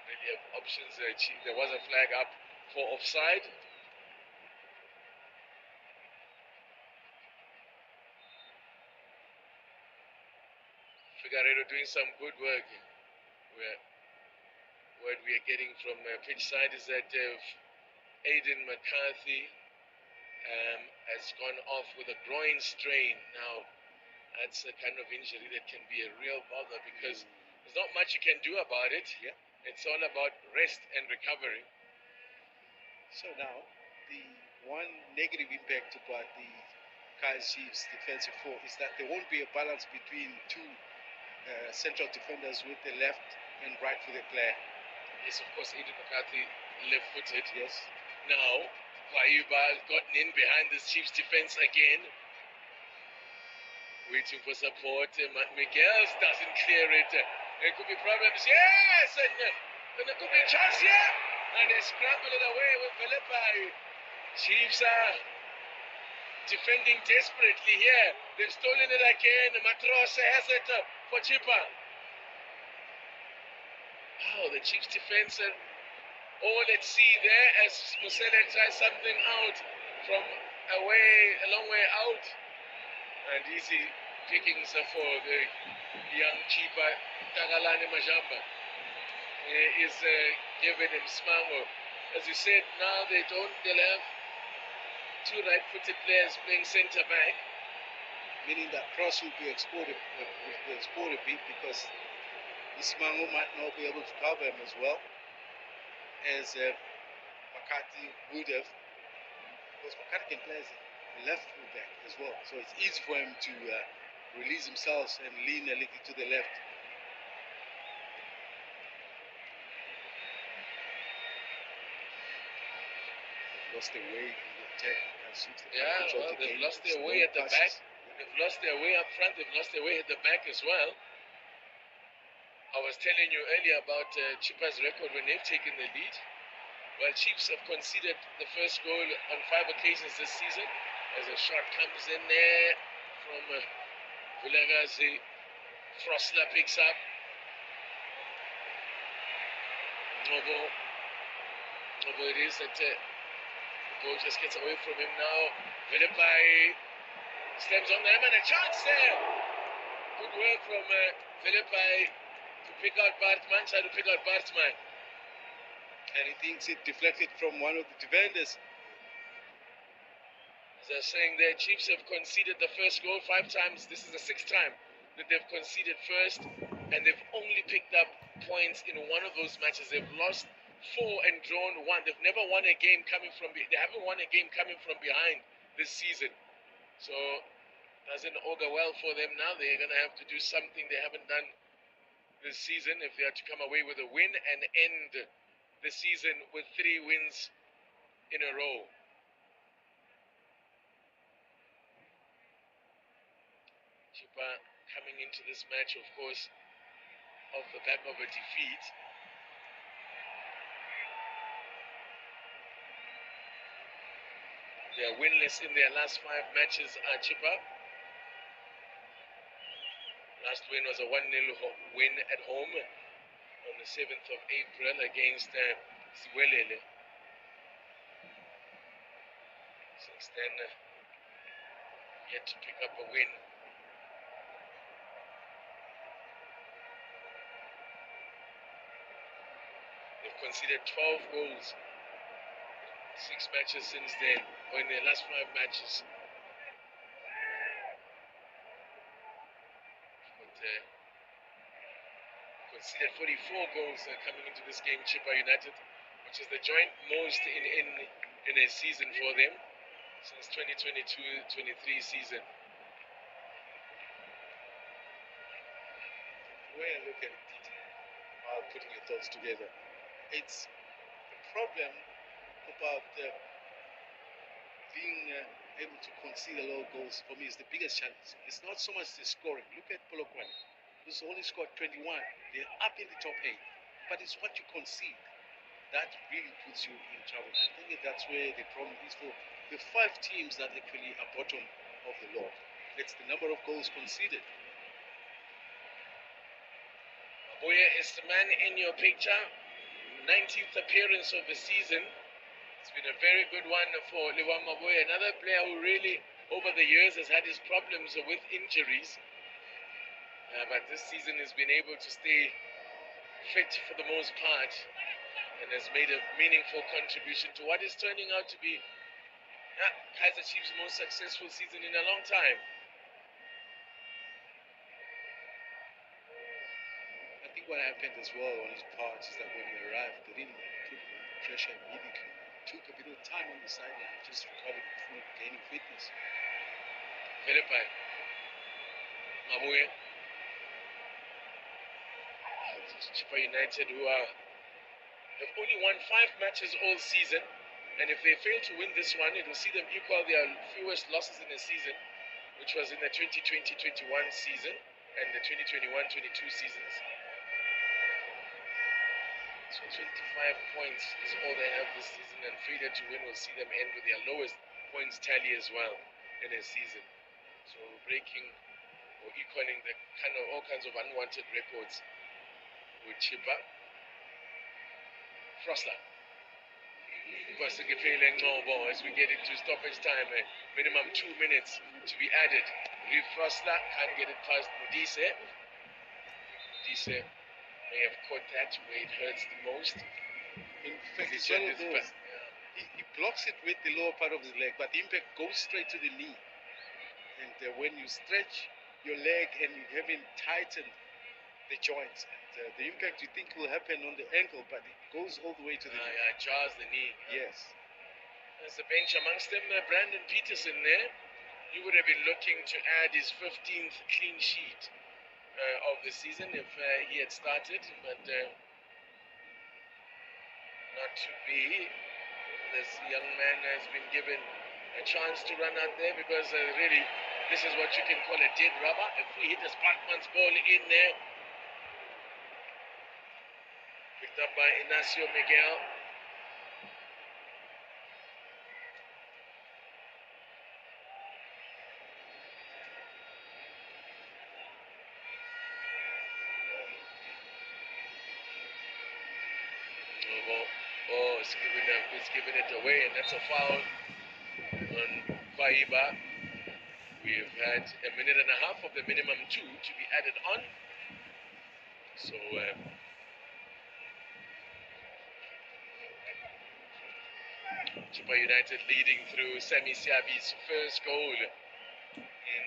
Really have options. There was a flag up for offside. Figueiredo doing some good work. What we are getting from pitch side is that Aiden McCarthy has gone off with a groin strain. Now, that's a kind of injury that can be a real bother because there's not much you can do about it. Yeah. It's all about rest and recovery. So now, the one negative impact about the Kaizer Chiefs defensive four is that there won't be a balance between two central defenders with the left and right-footed player. Yes, of course, Aiden McCarthy left-footed. Yes. Now, Kwaiba gotten in behind this Chiefs defense again. Waiting for support. Miguel doesn't clear it. There could be problems. Yes! And there could be a chance here. And they scramble it away with Philippi. Chiefs are defending desperately here. They've stolen it again. Matros has it for Chippa. Oh, the Chiefs defense are all at sea there as Musele tries something out from a long way out. And easy pickings for the young Chippa, Tagalani Majamba. Is giving him smango. As you said, now they'll have two right-footed players playing centre back. Meaning that Cross will be exported a bit because Ismango might not be able to cover him as well as McCarthy would have, because McCarthy can play as a left full back as well, so it's easy for him to release himself and lean a little to the left. They've lost their way in the attack. They've lost their way at the back. They've lost their way up front. They've lost their way at the back as well. I was telling you earlier about Chippa's record when they've taken the lead. Well, Chiefs have conceded the first goal on 5 occasions this season. As a shot comes in there from Vilagazi. Frosler picks up. Novo it is that the ball just gets away from him now. Philippi slams on them and a chance there. Good work from Philippi to pick out Bartman, try to pick out Bartman. And he thinks it deflected from one of the defenders. As I was saying there, Chiefs have conceded the first goal 5 times. This is the 6th time that they've conceded first, and they've only picked up points in one of those matches. They've lost 4 and drawn 1. They've never won a game coming from they haven't won a game coming from behind this season. So doesn't augur well for them now. They're gonna have to do something they haven't done this season if they are to come away with a win and end the season with 3 wins in a row. Chippa coming into this match, of course, off the back of a defeat. They are winless in their last 5 matches, Chippa. Last win was a 1-0 win at home on the 7th of April against Siwelele. Since then, yet to pick up a win. They've conceded 12 goals, 6 matches since then, or in their last 5 matches. But conceded 44 goals coming into this game, Chippa United, which is the joint most in a season for them since 2022-23 season. The way I look at it, while putting your thoughts together, it's the problem about being able to concede a lot of goals. For me, is the biggest challenge. It's not so much the scoring. Look at Polokwane, who's only scored 21. They're up in the top 8, but it's what you concede that really puts you in trouble. I think that's where the problem is for the 5 teams that actually are bottom of the lot. It's the number of goals conceded. Mabuya is the man in your picture. 19th appearance of the season. It's been a very good one for Liwa Mabuya, another player who really, over the years, has had his problems with injuries. But this season has been able to stay fit for the most part and has made a meaningful contribution to what is turning out to be Kaizer Chiefs' most successful season in a long time. I think what happened as well on his part is that when he arrived, they didn't put him under pressure immediately. Took a bit of time on the sideline, just recovering, gaining fitness. Philippi. Mabuye. Chippa United, who have only won 5 matches all season. And if they fail to win this one, it will see them equal their fewest losses in a season, which was in the 2020-21 season and the 2021-22 seasons. So 25 points is all they have this season, and failure to win will see them end with their lowest points tally as well in a season. So breaking or equaling the all kinds of unwanted records with Chippa. Frosler. As we get into stoppage time, minimum 2 minutes to be added. Reef Frosler can't get it past Modise. Modise may have caught that where it hurts the most. In fact, it's one of those. He blocks it with the lower part of his leg, but the impact goes straight to the knee. And when you stretch your leg and you haven't tightened the joints, and the impact you think will happen on the ankle, but it goes all the way to the knee. Jars the knee. Yes. There's the bench amongst them, Brandon Peterson there. He would have been looking to add his 15th clean sheet of the season if he had started, but not to be. This young man has been given a chance to run out there because really this is what you can call a dead rubber. If we hit a Sparkman's ball in there, picked up by Inacio Miguel. He's giving it away, and that's a foul on Faiba. We've had a minute and a half of the minimum 2 to be added on. So Chippa United leading through Sami Siabi's first goal in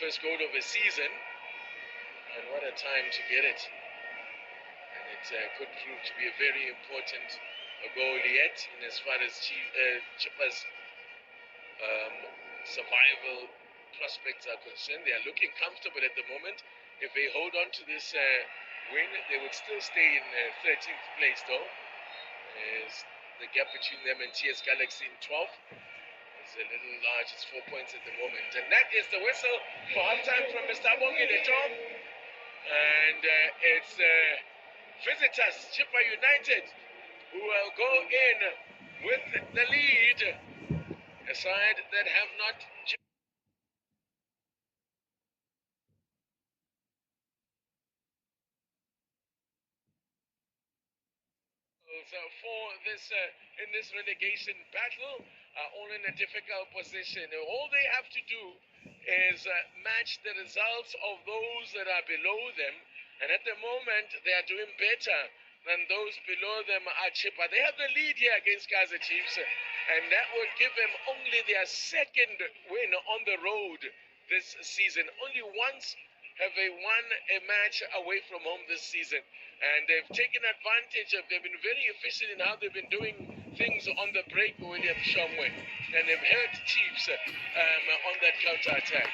first goal of the season, and what a time to get it. And it could prove to be a very important goal yet in as far as Chippa's survival prospects are concerned. They are looking comfortable at the moment. If they hold on to this win, they would still stay in 13th place though. The gap between them and TS Galaxy in 12th is a little large. It's 4 points at the moment. And that is the whistle for halftime from Mr. Bongileto. And it's visitors, Chippa United, who will go in with the lead. A side that have not for this in this relegation battle, all in a difficult position. All they have to do is match the results of those that are below them, and at the moment they are doing better than those below them are Chippa. They have the lead here against Kaizer Chiefs, and that would give them only their second win on the road this season. Only once have they won a match away from home this season, and they've taken advantage of. They've been very efficient in how they've been doing things on the break, William Shomwe, and they've hurt Chiefs on that counter-attack.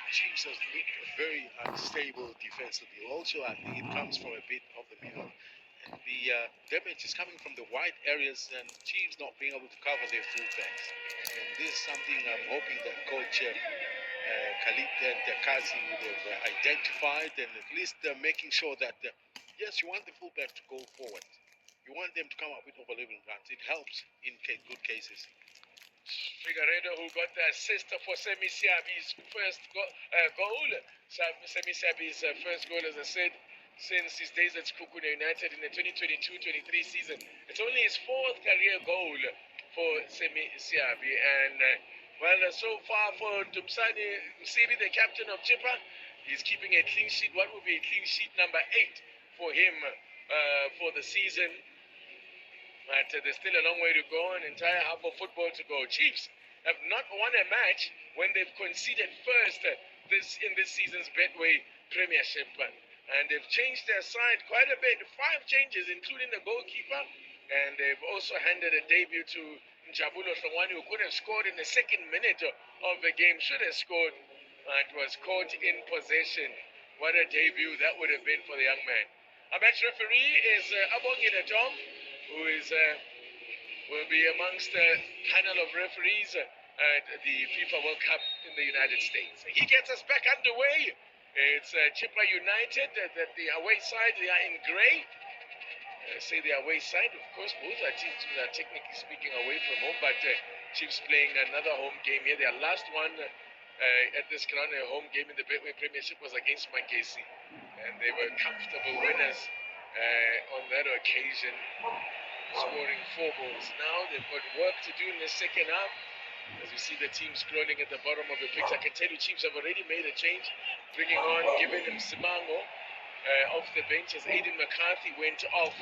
Chiefs has looked very unstable defensively. Also, I think it comes from a bit of the middle. And the damage is coming from the wide areas, and Chiefs not being able to cover their fullbacks. And this is something I'm hoping that Coach Khalid and Kazi would have identified, and at least making sure that, yes, you want the fullback to go forward. You want them to come up with overlapping runs. It helps in good cases. Figueiredo, who got the assist for Sami Siabi's first goal. Sami Siabi's first goal, as I said, since his days at Sekhukhune United in the 2022-23 season. It's only his 4th career goal for Sami Siabi, and so far for Dumsani Msibi, the captain of Chippa, he's keeping a clean sheet. What will be a clean sheet number 8 for him for the season? But there's still a long way to go, an entire half of football to go. Chiefs have not won a match when they've conceded first in this season's Betway Premiership. And they've changed their side quite a bit. 5 changes, including the goalkeeper. And they've also handed a debut to Njabulo Hlongwane, who could have scored in the second minute of the game, should have scored, and was caught in possession. What a debut that would have been for the young man. Our match referee is Abongile Tom, who will be amongst the panel of referees at the FIFA World Cup in the United States. He gets us back underway. It's Chippa United at the away side. They are in grey. Say the away side, of course, both our teams are technically speaking away from home, but Chiefs playing another home game here. Their last one at this ground, a home game in the Betway Premiership, was against Mankesi, and they were comfortable winners on that occasion, scoring 4 goals. Now they've got work to do in the second half. As we see the team scrolling at the bottom of the picture, I can tell you Chiefs have already made a change, bringing on Given him Simango off the bench as Aiden McCarthy went off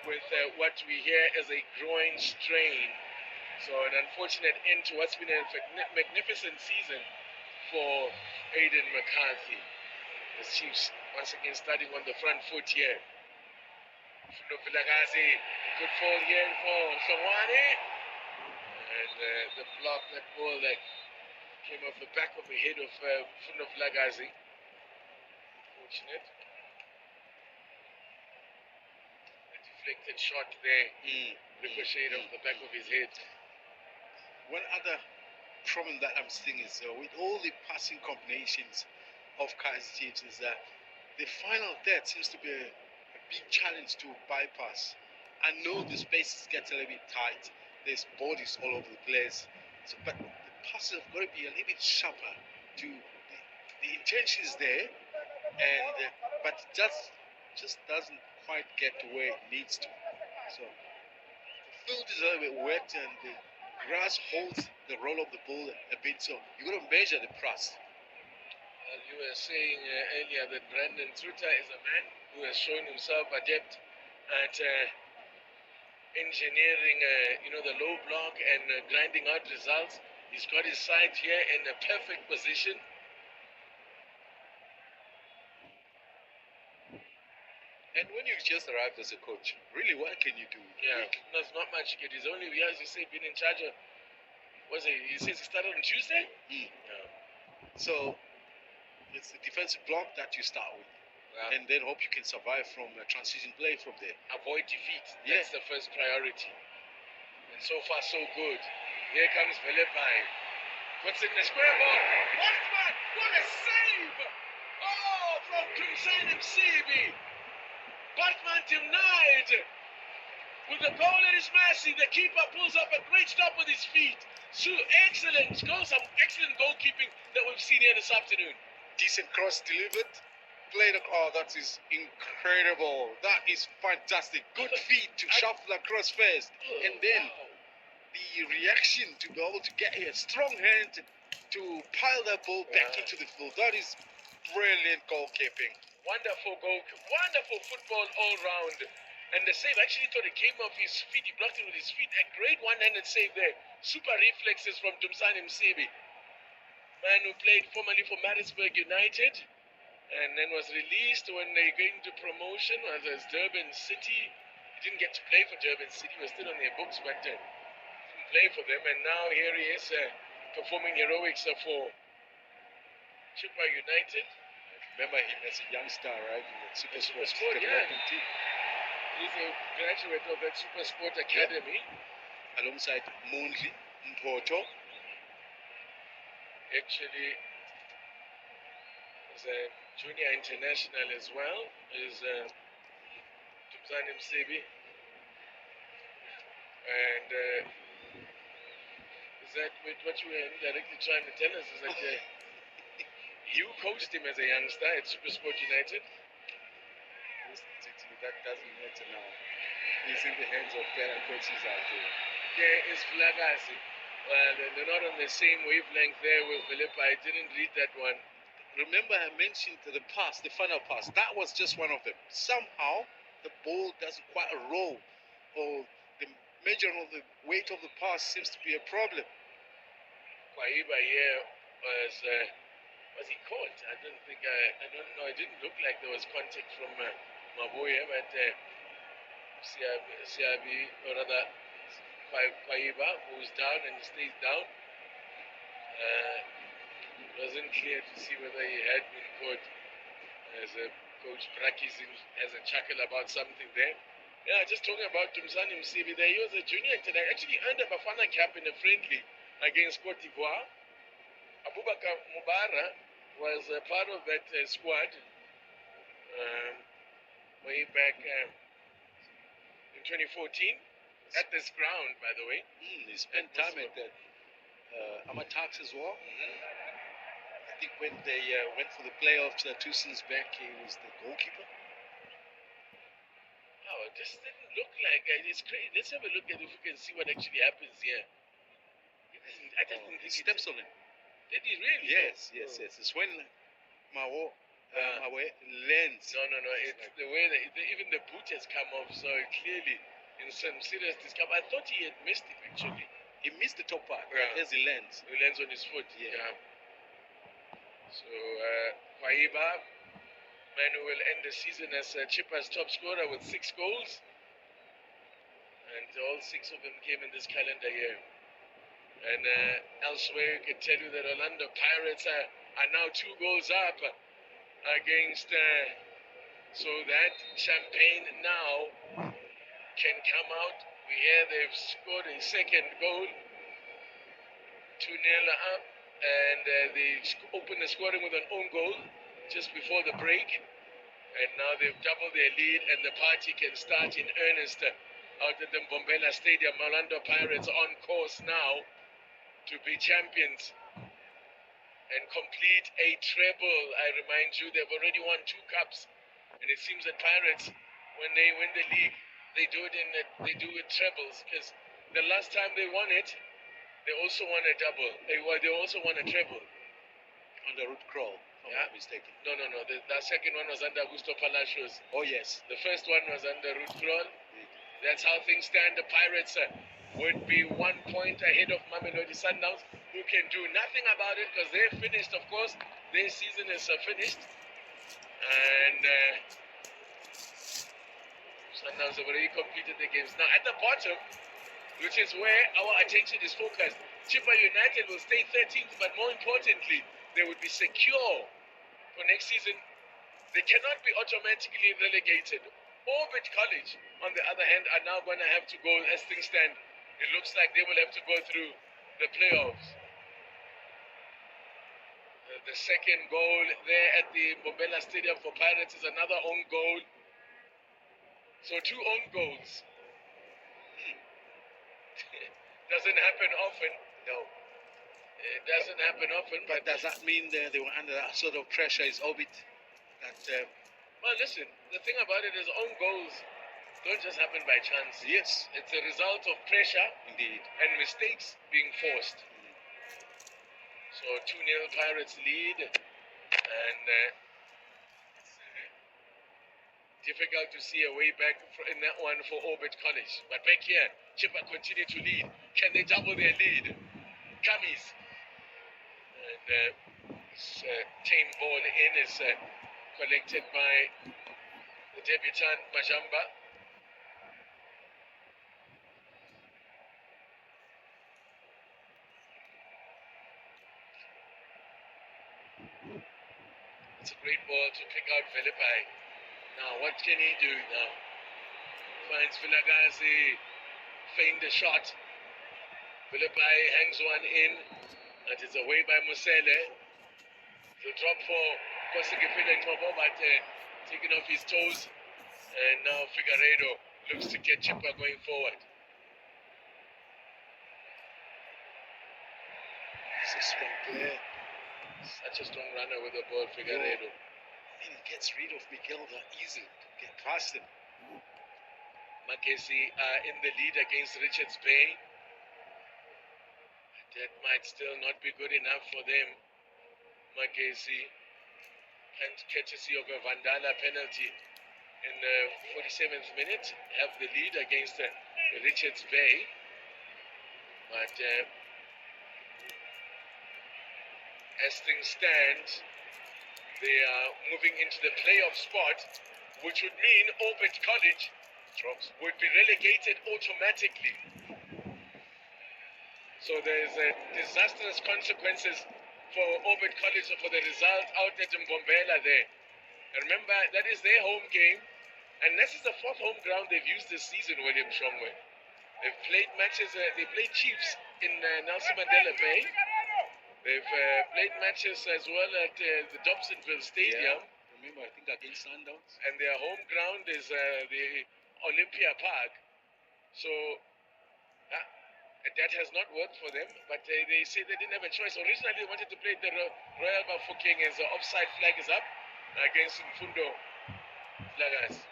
with what we hear as a groin strain. So an unfortunate end to what's been a magnificent season for Aiden McCarthy. The Chiefs once again starting on the front foot here. Vilagazi, good fall here for Hlongwane. And the block, that ball that came off the back of the head of Fundo Vilagazi. Fortunate. Deflected shot there, ricocheted off the back of his head. One other problem that I'm seeing is with all the passing combinations of Kaizer Chiefs is that the final third seems to be a big challenge to bypass. I know the spaces get a little bit tight. There's bodies all over the place, but the passes have got to be a little bit sharper. The intention is there, and but it just doesn't quite get to where it needs to. So the field is a little bit wet, and the grass holds the roll of the ball a bit. So you got to measure the pass. You were saying earlier that Brandon Truta is a man who has shown himself adept at engineering, the low block and grinding out results. He's got his side here in a perfect position. And when you just arrived as a coach, really, what can you do? Yeah, there's not much you can do. He's only, as you say, been in charge of, he says he started on Tuesday? Yeah. So it's the defensive block that you start with. Yeah. And then hope you can survive from a transition play from there. Avoid defeat. That's the first priority. And so far, so good. Here comes Philippi. Puts in the square ball. Botman! What a save! Oh, from Crimson Msibi. Botman denied. With the goal at his mercy, the keeper pulls up a great stop with his feet. So excellent goalkeeping that we've seen here this afternoon. Decent cross delivered. Played. Oh, that is incredible. That is fantastic. Good feet to shuffle across first. And then the reaction to be able to get a strong hand to pile that ball back into the field. That is brilliant goalkeeping. Wonderful goal. Wonderful football all round. And the save, actually thought it came off his feet. He blocked it with his feet. A great one-handed save there. Super reflexes from Dumsani Msibi. Man who played formerly for Maritzburg United. And then was released when they got into promotion as Durban City. He didn't get to play for Durban City. He was still on their books, but didn't play for them. And now here he is performing heroics for Chippa United. Remember him as a youngster, right? In the Super Sport team. He's a graduate of that Super Sport Academy. Alongside Mundli Mpoto. Actually, he's a junior international as well. Is Tumzani Msibi. And is that what you were indirectly trying to tell us? Is that you coached him as a youngster at Supersport United? That doesn't matter now. He's in the hands of better coaches out there. There is Vilagazi. They're not on the same wavelength there with Philippa. I didn't read that one. Remember I mentioned the pass, the final pass. That was just one of them. Somehow the ball doesn't quite roll, or the measuring of the weight of the pass seems to be a problem. Kwaiba here was he caught? I don't know. It didn't look like there was contact from Maboya, but Siabi, or rather Kaiba, who's down and stays down. Wasn't clear to see whether he had been caught, as Coach Brakis has a chuckle about something there. Yeah, just talking about Tumsani Msibi there. He was a junior today. Actually earned a Bafana cap in a friendly against Cote d'Ivoire. Abubakar Mubara was a part of that squad way back in 2014 at this ground, by the way. He spent time at the Amatax as well. I think when they went for the playoffs 2 seasons back, he was the goalkeeper. Oh, it just didn't look like it's crazy. Let's have a look at if we can see what actually happens here. I just didn't He think steps on him. Did he really? Yes. It's when Mawe lands. No. It's the way that even the boot has come off, so clearly in some serious discomfort. I thought he had missed it actually. He missed the top part as he lands. He lands on his foot. Yeah. So Kwaiba, man who will end the season as Chippa's top scorer with 6 goals, and all 6 of them came in this calendar year. And elsewhere, you can tell you that Orlando Pirates are now 2 goals up against. So that champagne now can come out. We hear they've scored a second goal, 2-0 up, and they opened the scoring with an own goal just before the break. And now they've doubled their lead, and the party can start in earnest out at the Mbombela Stadium. Orlando Pirates on course now to be champions and complete a treble. I remind you, they've already won 2 cups, and it seems that Pirates, when they win the league, they do it trebles, because the last time they won it, they also won a double. They also won a treble Under Ruth Kroll, if I'm not mistaken. No. The second one was under Augusto Palacios. Oh yes. The first one was under Ruth Kroll. That's how things stand. The Pirates would be 1 point ahead of Mamelodi Sundowns, who can do nothing about it because they're finished, of course. Their season is finished. And Sundowns have already completed their games. Now, at the bottom, which is where our attention is focused, Chippa United will stay 13th, but more importantly, they would be secure for next season. They cannot be automatically relegated. Orbit College, on the other hand, are now going to have to go, as things stand, it looks like they will have to go through the playoffs. The second goal there at the Mbombela Stadium for Pirates is another own goal. So 2 own goals. Doesn't happen often. No. It doesn't happen often. But does that mean they were under that sort of pressure? Is Orbit that... Well, listen, the thing about it is own goals don't just happen by chance. Yes. It's a result of pressure. Indeed. And mistakes being forced. So 2-0 Pirates lead, and it's difficult to see a way back in that one for Orbit College. But back here, Chippa continue to lead. Can they double their lead? Camis. And this tame ball in is collected by the debutant Majamba. It's a great ball to pick out Philippi. Now, what can he do now? Finds Vilagazi, feign the shot. Philippi hangs one in, and it's away by Musele. The drop for Kosigipile Tobo, but taking off his toes. And now Figueiredo looks to get Chippa going forward. He's a strong player. Such a strong runner with the ball, Figueiredo. He gets rid of Miguel that easy to get past him. Makesi in the lead against Richards Bay. That might still not be good enough for them. Makesi, and courtesy of a Vandala penalty in the 47th minute, have the lead against Richards Bay. But as things stand, they are moving into the playoff spot, which would mean Orbit College would be relegated automatically. So there's disastrous consequences for Orbit College for the result out at Mbombela there. And remember, that is their home game. And this is the fourth home ground they've used this season, William Shongwe. They've played matches, they played Chiefs in Nelson Mandela Bay. They've played matches as well at the Dobsonville Stadium. Yeah. Remember, I think against Sundowns. And their home ground is the Olympia Park. So that has not worked for them, but they say they didn't have a choice. Originally, they wanted to play the Royal Bafokeng as the offside flag is up against Mfundo Flagas.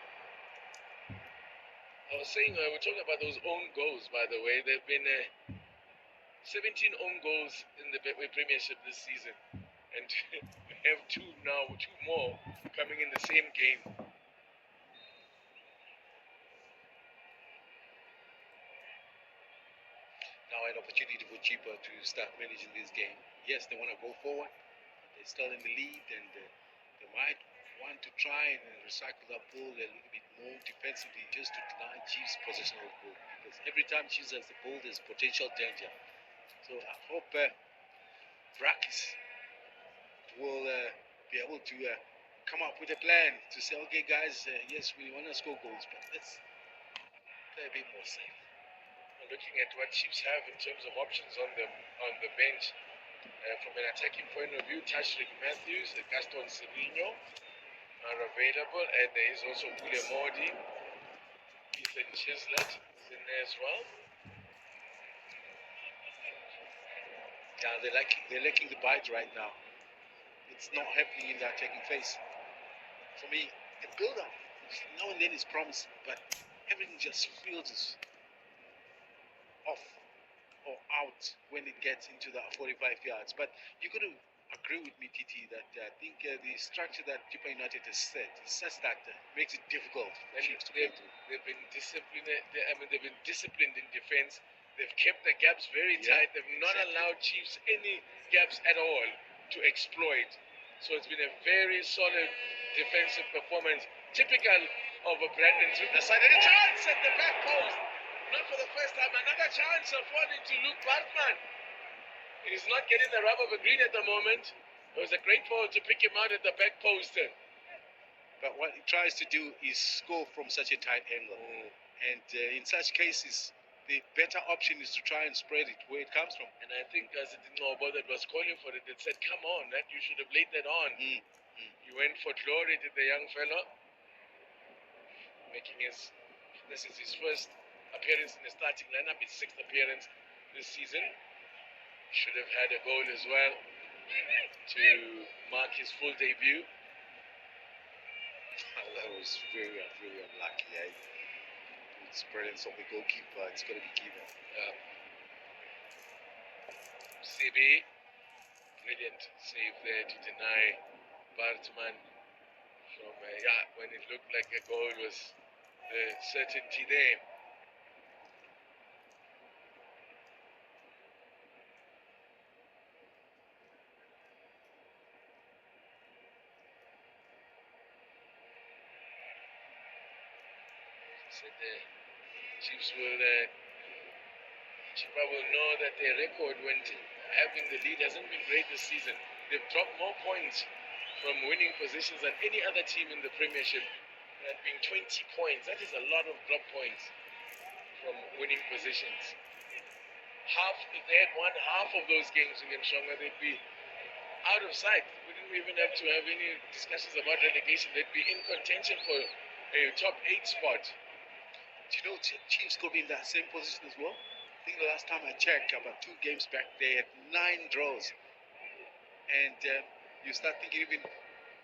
I was saying, we're talking about those own goals, by the way. There have been 17 own goals in the Betway Premiership this season. And we have two more coming in the same game. Now an opportunity for Chippa to start managing this game. Yes, they want to go forward. They're still in the lead, and they might want to try and recycle that ball a little bit more defensively just to deny Chiefs possession of the ball. Because every time Chiefs has the ball, there's potential danger. So I hope Brakis will be able to come up with a plan to say, okay, guys, yes, we want to score goals, but let's play a bit more safe. Looking at what Chiefs have in terms of options on the bench, from an attacking point of view, Tashrik Matthews, Gaston Serino are available, and there is also Kule Modi, Ethan Chislett is in there as well. Yeah, they're lacking the bite right now. It's not happening in the attacking phase. For me, the build-up now and then is promising, but everything just feels off or out when it gets into the 45 yards. But you got to agree with me, Titi, that I think the structure that Chippa United has set is such that makes it difficult for Chiefs to play through. They've been disciplined. They've been disciplined in defense. They've kept the gaps very tight. They've not allowed Chiefs any gaps at all to exploit. So it's been a very solid defensive performance, typical of a Brandon Smith. The side and a chance at the back post. Not for the first time. Another chance afforded to Luke Bartman. He's not getting the rub of the green at the moment. It was a great ball to pick him out at the back post. But what he tries to do is score from such a tight angle. And in such cases, the better option is to try and spread it where it comes from. And I think as it didn't know about that was calling for it, it said, come on, that you should have laid that on. He went for glory, did the young fellow. This is his first appearance in the starting lineup, his sixth appearance this season. Should have had a goal as well to mark his full debut. That was very unlucky. It's brilliance of the goalkeeper. It's got to be given. CB, brilliant save there to deny Bartman from when it looked like a goal was the certainty there. Said the Chiefs Chippa will know that their record when having the lead hasn't been great this season. They've dropped more points from winning positions than any other team in the Premiership. That being 20 points. That is a lot of drop points from winning positions. If they had won half of those games against Shonga, they'd be out of sight. We didn't even have to have any discussions about relegation. They'd be in contention for a top 8 spot. Do you know Chiefs could be in that same position as well? I think the last time I checked, about 2 games back, they had 9 draws. And you start thinking even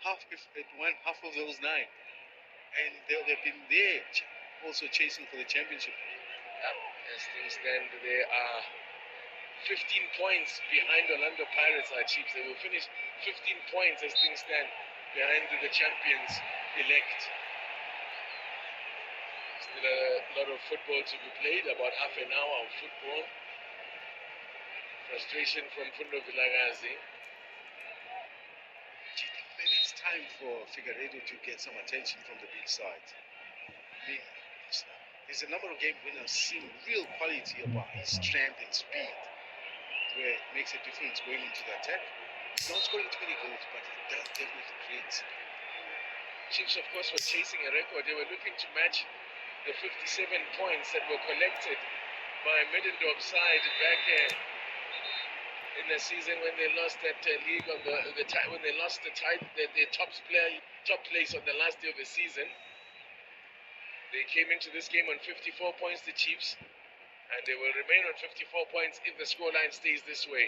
half of those 9. And they've been there also chasing for the championship. As things stand, they are 15 points behind Orlando Pirates, our Chiefs. They will finish 15 points as things stand behind the champions elect. Still a lot of football to be played, about half an hour of football. Frustration from Fundo Vilagazi. Do you think maybe it's time for Figueiredo to get some attention from the big side? I mean, there's a number of game winners seeing real quality about his strength and speed. where it makes a difference going into the attack. He's not scoring too many goals, but he does definitely create. Chiefs, of course, were chasing a record. They were looking to match the 57 points that were collected by Middendorp side back in the season when they lost that league on the time when they lost the top place on the last day of the season. They came into this game on 54 points, the Chiefs, and they will remain on 54 points if the scoreline stays this way.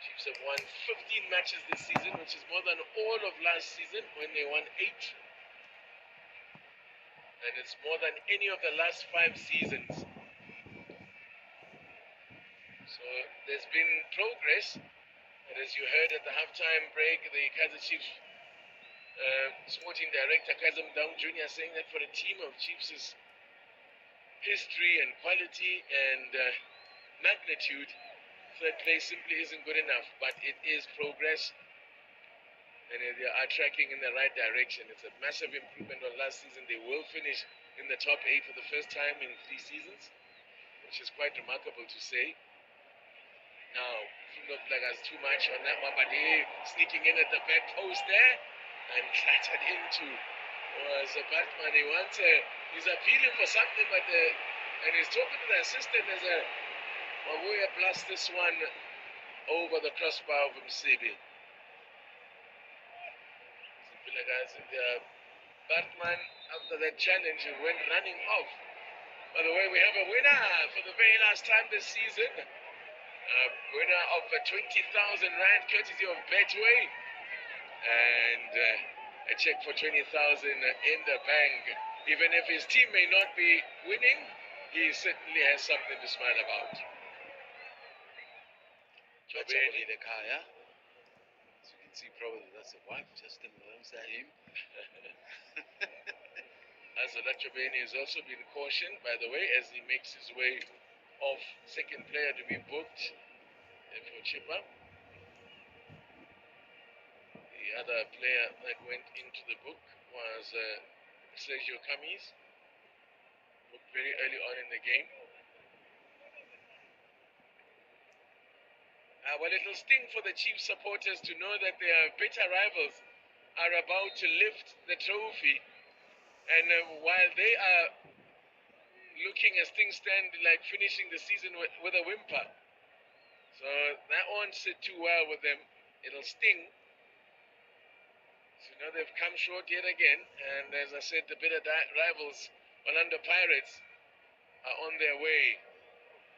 Chiefs have won 15 matches this season, which is more than all of last season when they won 8. And it's more than any of the last 5 seasons. So there's been progress. And as you heard at the halftime break, the Kaizer Chiefs sporting director Kaizer Down Jr. saying that for a team of Chiefs' history and quality and magnitude, third place simply isn't good enough, but it is progress and they are tracking in the right direction. It's a massive improvement on last season. They will finish in the top 8 for the first time in 3 seasons, which is quite remarkable to say. Now, it looked like there's too much on that one, but he sneaking in at the back post there and clattered into Bartman. He's appealing for something, but and he's talking to the assistant as Mabuya blasts this one over the crossbar of Msibi. Bartman, after that challenge, went running off. By the way, we have a winner for the very last time this season. Winner of 20,000 Rand courtesy of Betway. And a check for 20,000 in the bank. Even if his team may not be winning, he certainly has something to smile about. Jobeni the car, yeah? As you can see, probably that's the wife just alongside him. Azola Jobeni has also been cautioned, by the way, as he makes his way off, second player to be booked for Chippa. The other player that went into the book was Sergio Camis, booked very early on in the game. Well, it'll sting for the Chiefs supporters to know that their bitter rivals are about to lift the trophy. And while they are looking as things stand like finishing the season with a whimper. So that won't sit too well with them. It'll sting. So now they've come short yet again. And as I said, the bitter rivals, Orlando Pirates, are on their way,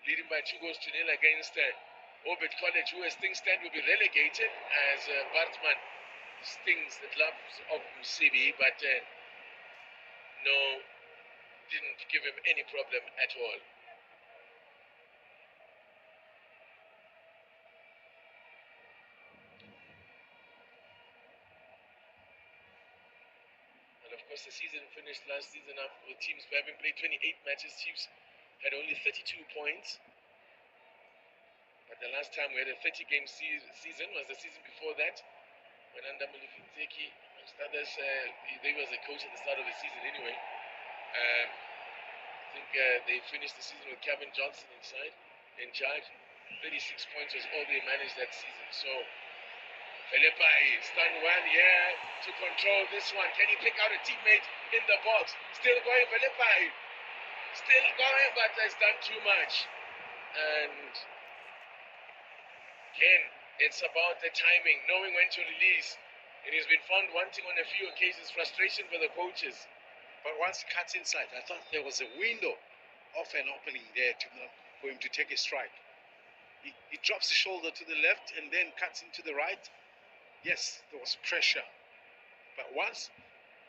leading by 2 goals to nil against Orbit College, who as things stand will be relegated as Bartman stings the gloves of Msibi, but no, didn't give him any problem at all. And of course the season finished last season up with teams having played 28 matches. Chiefs had only 32 points. But the last time we had a 30-game season was the season before that, when under Mulifinteki, amongst others, they was the coach at the start of the season anyway. I think they finished the season with Kevin Johnson in charge. 36 points was all they managed that season. So, Philippi done well here to control this one. Can he pick out a teammate in the box? Still going, Philippi. Still going, but has done too much. And again, it's about the timing, knowing when to release. And he's been found wanting on a few occasions, frustration for the coaches. But once he cuts inside, I thought there was a window of an opening there for him to take a strike. He drops his shoulder to the left and then cuts into the right. Yes, there was pressure. But once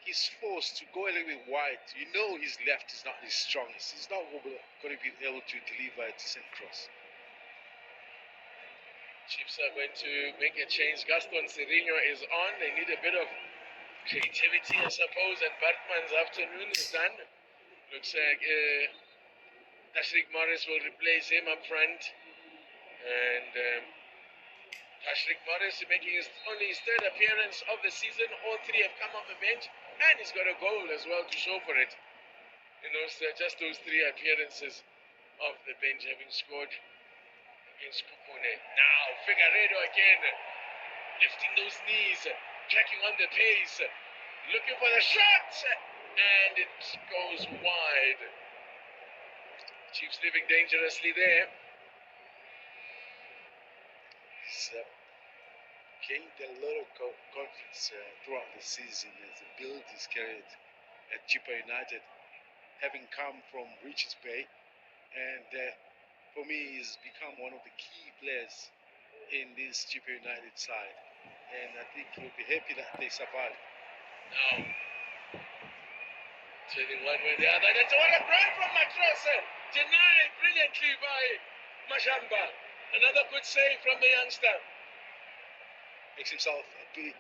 he's forced to go a little bit wide, you know his left is not his strongest. He's not going to be able to deliver a decent cross. Chiefs are going to make a change. Gaston Serino is on. They need a bit of creativity, I suppose, and Bartman's afternoon is done. Looks like Tashrik Morris will replace him up front. And Patrick Morris making only his third appearance of the season. All three have come off the bench, and he's got a goal as well to show for it. You know, so just those three appearances off the bench, having scored against Kukune. Now Figueiredo again, lifting those knees, checking on the pace, looking for the shot, and it goes wide. Chiefs living dangerously there. He's gained a lot of confidence throughout the season as the build is carried at Chippa United, having come from Richards Bay, and for me he's become one of the key players in this Chippa United side, and I think he'll be happy that they survived. Now, turning one way or the other, that's what a run from Matrosa, denied brilliantly by Majamba. Another good save from the youngster. Makes himself big,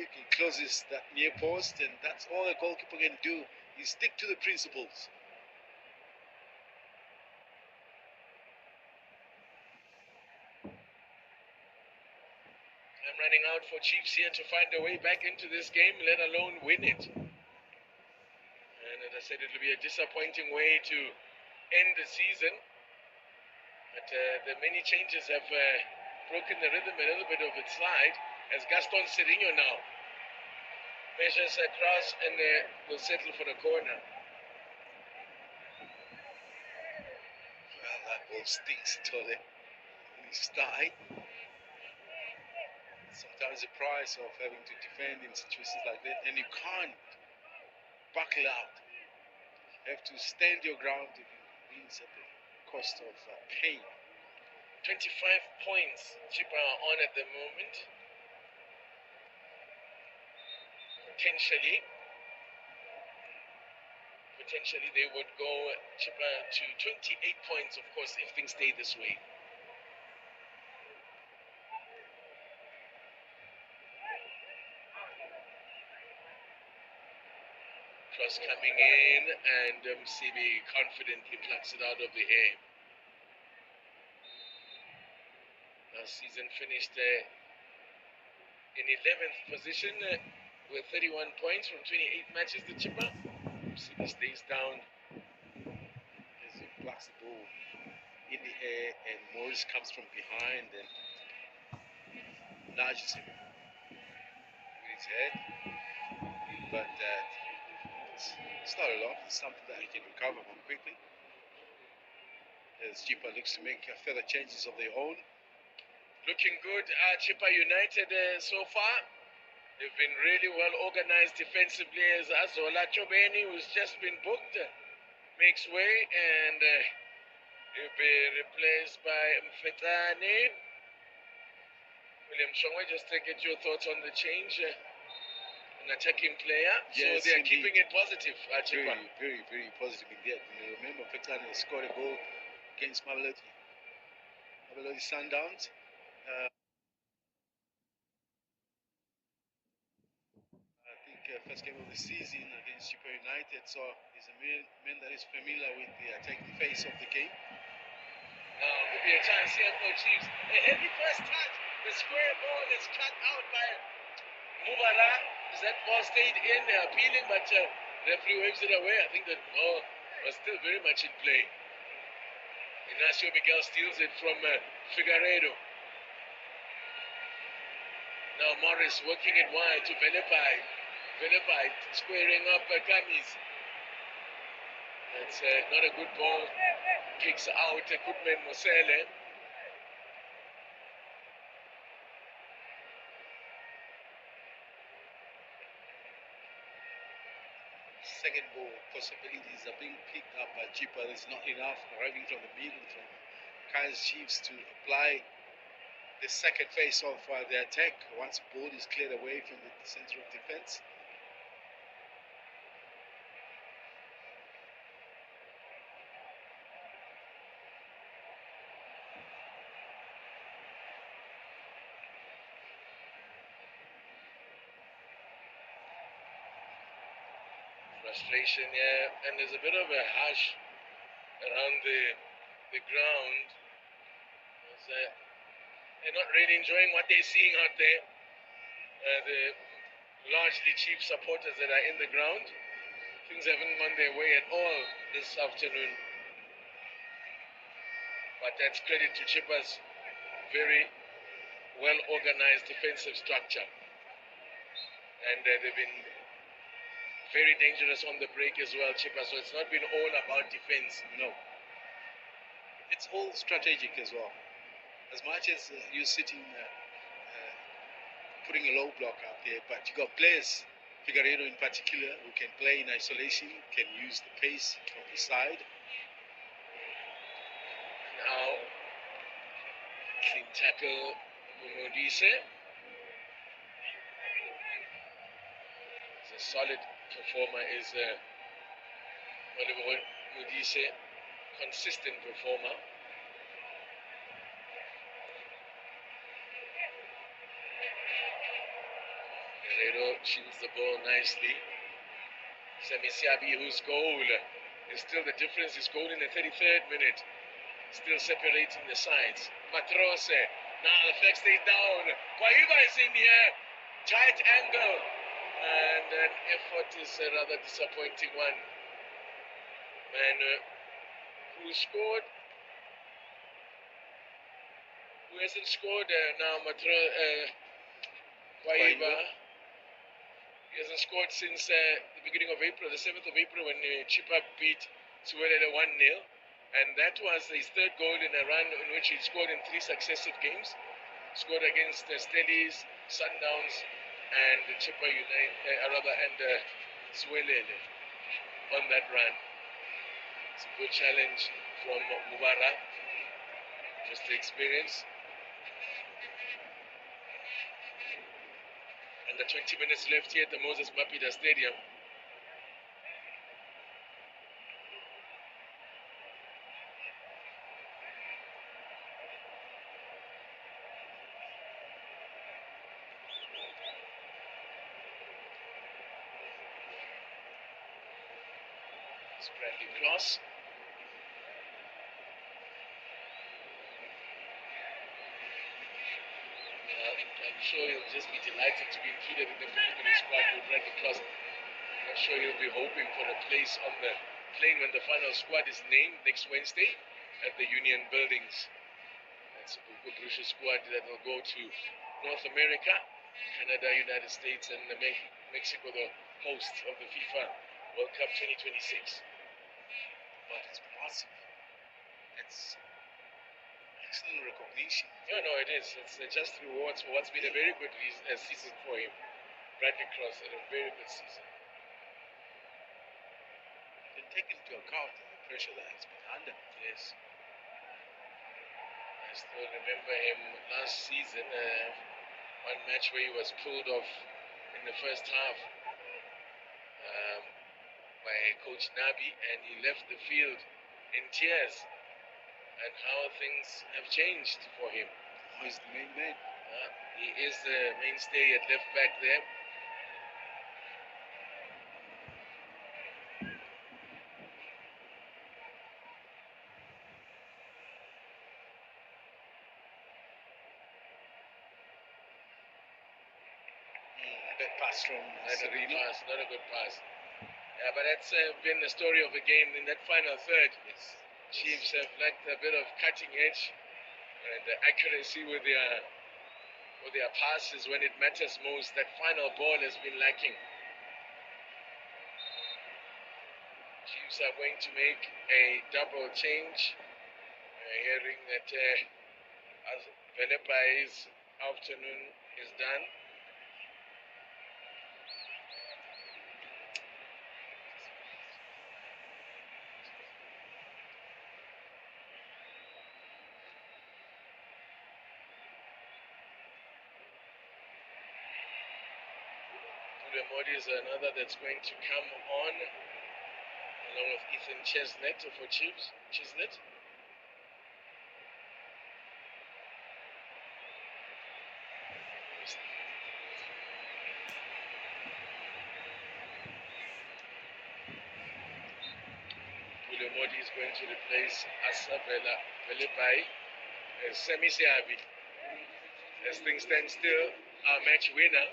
he closes that near post, and that's all a goalkeeper can do, is stick to the principles. I'm running out for Chiefs here to find a way back into this game, let alone win it. And as I said, it'll be a disappointing way to end the season. But the many changes have broken the rhythm a little bit of its slide, as Gaston Serino now measures across and will settle for the corner. Well, that ball stinks, Tole. His thigh. Sometimes the price of having to defend in situations like that, and you can't buckle out. You have to stand your ground if it means at the cost of pain. 25 points Chippa are on at the moment. Potentially they would go Chippa to 28 points, of course, if things stay this way. Cross coming in, and Msibi confidently plucks it out of the air. Last season finished in 11th position with 31 points from 28 matches. The Chippa Msibi stays down as he plucks the ball in the air, and Morris comes from behind and nudges him with his head. But it's not a lot. It's something that he can recover from quickly. As Chippa looks to make further changes of their own. Looking good, Chippa United so far. They've been really well organized defensively, as Azola Chobeni, who's just been booked, makes way, and he'll be replaced by Mfetane. William Shongwe, just to get your thoughts on the change. An attacking player, yes, so they're indeed. keeping it positive. Very, very, very positive indeed. You remember, Mfetane scored a goal against Mamelodi Sundowns. I think first game of the season against Chippa United, so he's a man that is familiar with the attacking phase of the game. Now, could be a chance here for Chiefs. A heavy first touch. The square ball is cut out by Mubara. That ball stayed in, appealing, but referee waves it away. I think that ball was still very much in play. Ignacio Miguel steals it from Figueiredo. Now Morris working it wide to Velepai. Velepai squaring up Kamis. That's not a good ball. Kicks out Goodman Mosele. Second ball possibilities are being picked up by Chippa. There's not enough arriving from the middle from Kaizer Chiefs to apply the second phase of the attack once the ball is cleared away from the center of defense. Frustration, yeah, and there's a bit of a hush around the ground. they're not really enjoying what they're seeing out there. The largely cheap supporters that are in the ground. Things haven't gone their way at all this afternoon. But that's credit to Chippa's very well organized defensive structure. And they've been very dangerous on the break as well, Chippa. So it's not been all about defense. No. It's all strategic as well. As much as you're sitting, putting a low block out there, but you got players, Figueiredo in particular, who can play in isolation, can use the pace from the side. Now, clean tackle, Mumodise. He's a solid performer, is Oliver Mudise, consistent performer. Guerrero shields the ball nicely. Semisiabi, whose goal is still the difference, his goal in the 33rd minute, still separating the sides. Matrose, now the flag stays down. Kwaiba is in here, tight angle, and an effort is a rather disappointing one. And who scored? Who hasn't scored now? Kwaiba. He hasn't scored since the beginning of April, the 7th of April, when Chippa beat Suwelele 1-0. And that was his third goal in a run in which he scored in 3 successive games. Scored against Stellies, Sundowns, and Chippa United, and Suwelele on that run. It's a good challenge from Mubara. Just the experience. Under 20 minutes left here at the Moses Mapida Stadium. It's Bradley Cross. I'm sure he'll just be delighted to be included in the 50-minute squad with Bradley Cross. I'm sure he'll be hoping for a place on the plane when the final squad is named next Wednesday at the Union Buildings. That's a good British squad that will go to North America, Canada, United States, and Mexico, the host of the FIFA World Cup 2026. But it's massive. It's excellent recognition. No, it is. It's just rewards for what's been a very good season for him. Bradley Cross had a very good season. And take into account the pressure that he's been under. Yes. I still remember him last season, one match where he was pulled off in the first half by Coach Nabi, and he left the field in tears. And how things have changed for him. Oh, he's the main man. He is the mainstay at left back there. That pass from Serena. Not a good pass. Yeah, but that's been the story of the game in that final third. Yes. Chiefs have lacked a bit of cutting edge and accuracy with their passes when it matters most. That final ball has been lacking. Chiefs are going to make a double change. Hearing that Velepai's afternoon is done. Modi is another that's going to come on along with Ethan Chesnett for Chiefs. Chesnett. Modi is going to replace Asa Velepai as Semisiabi. As things stand still, our match winner.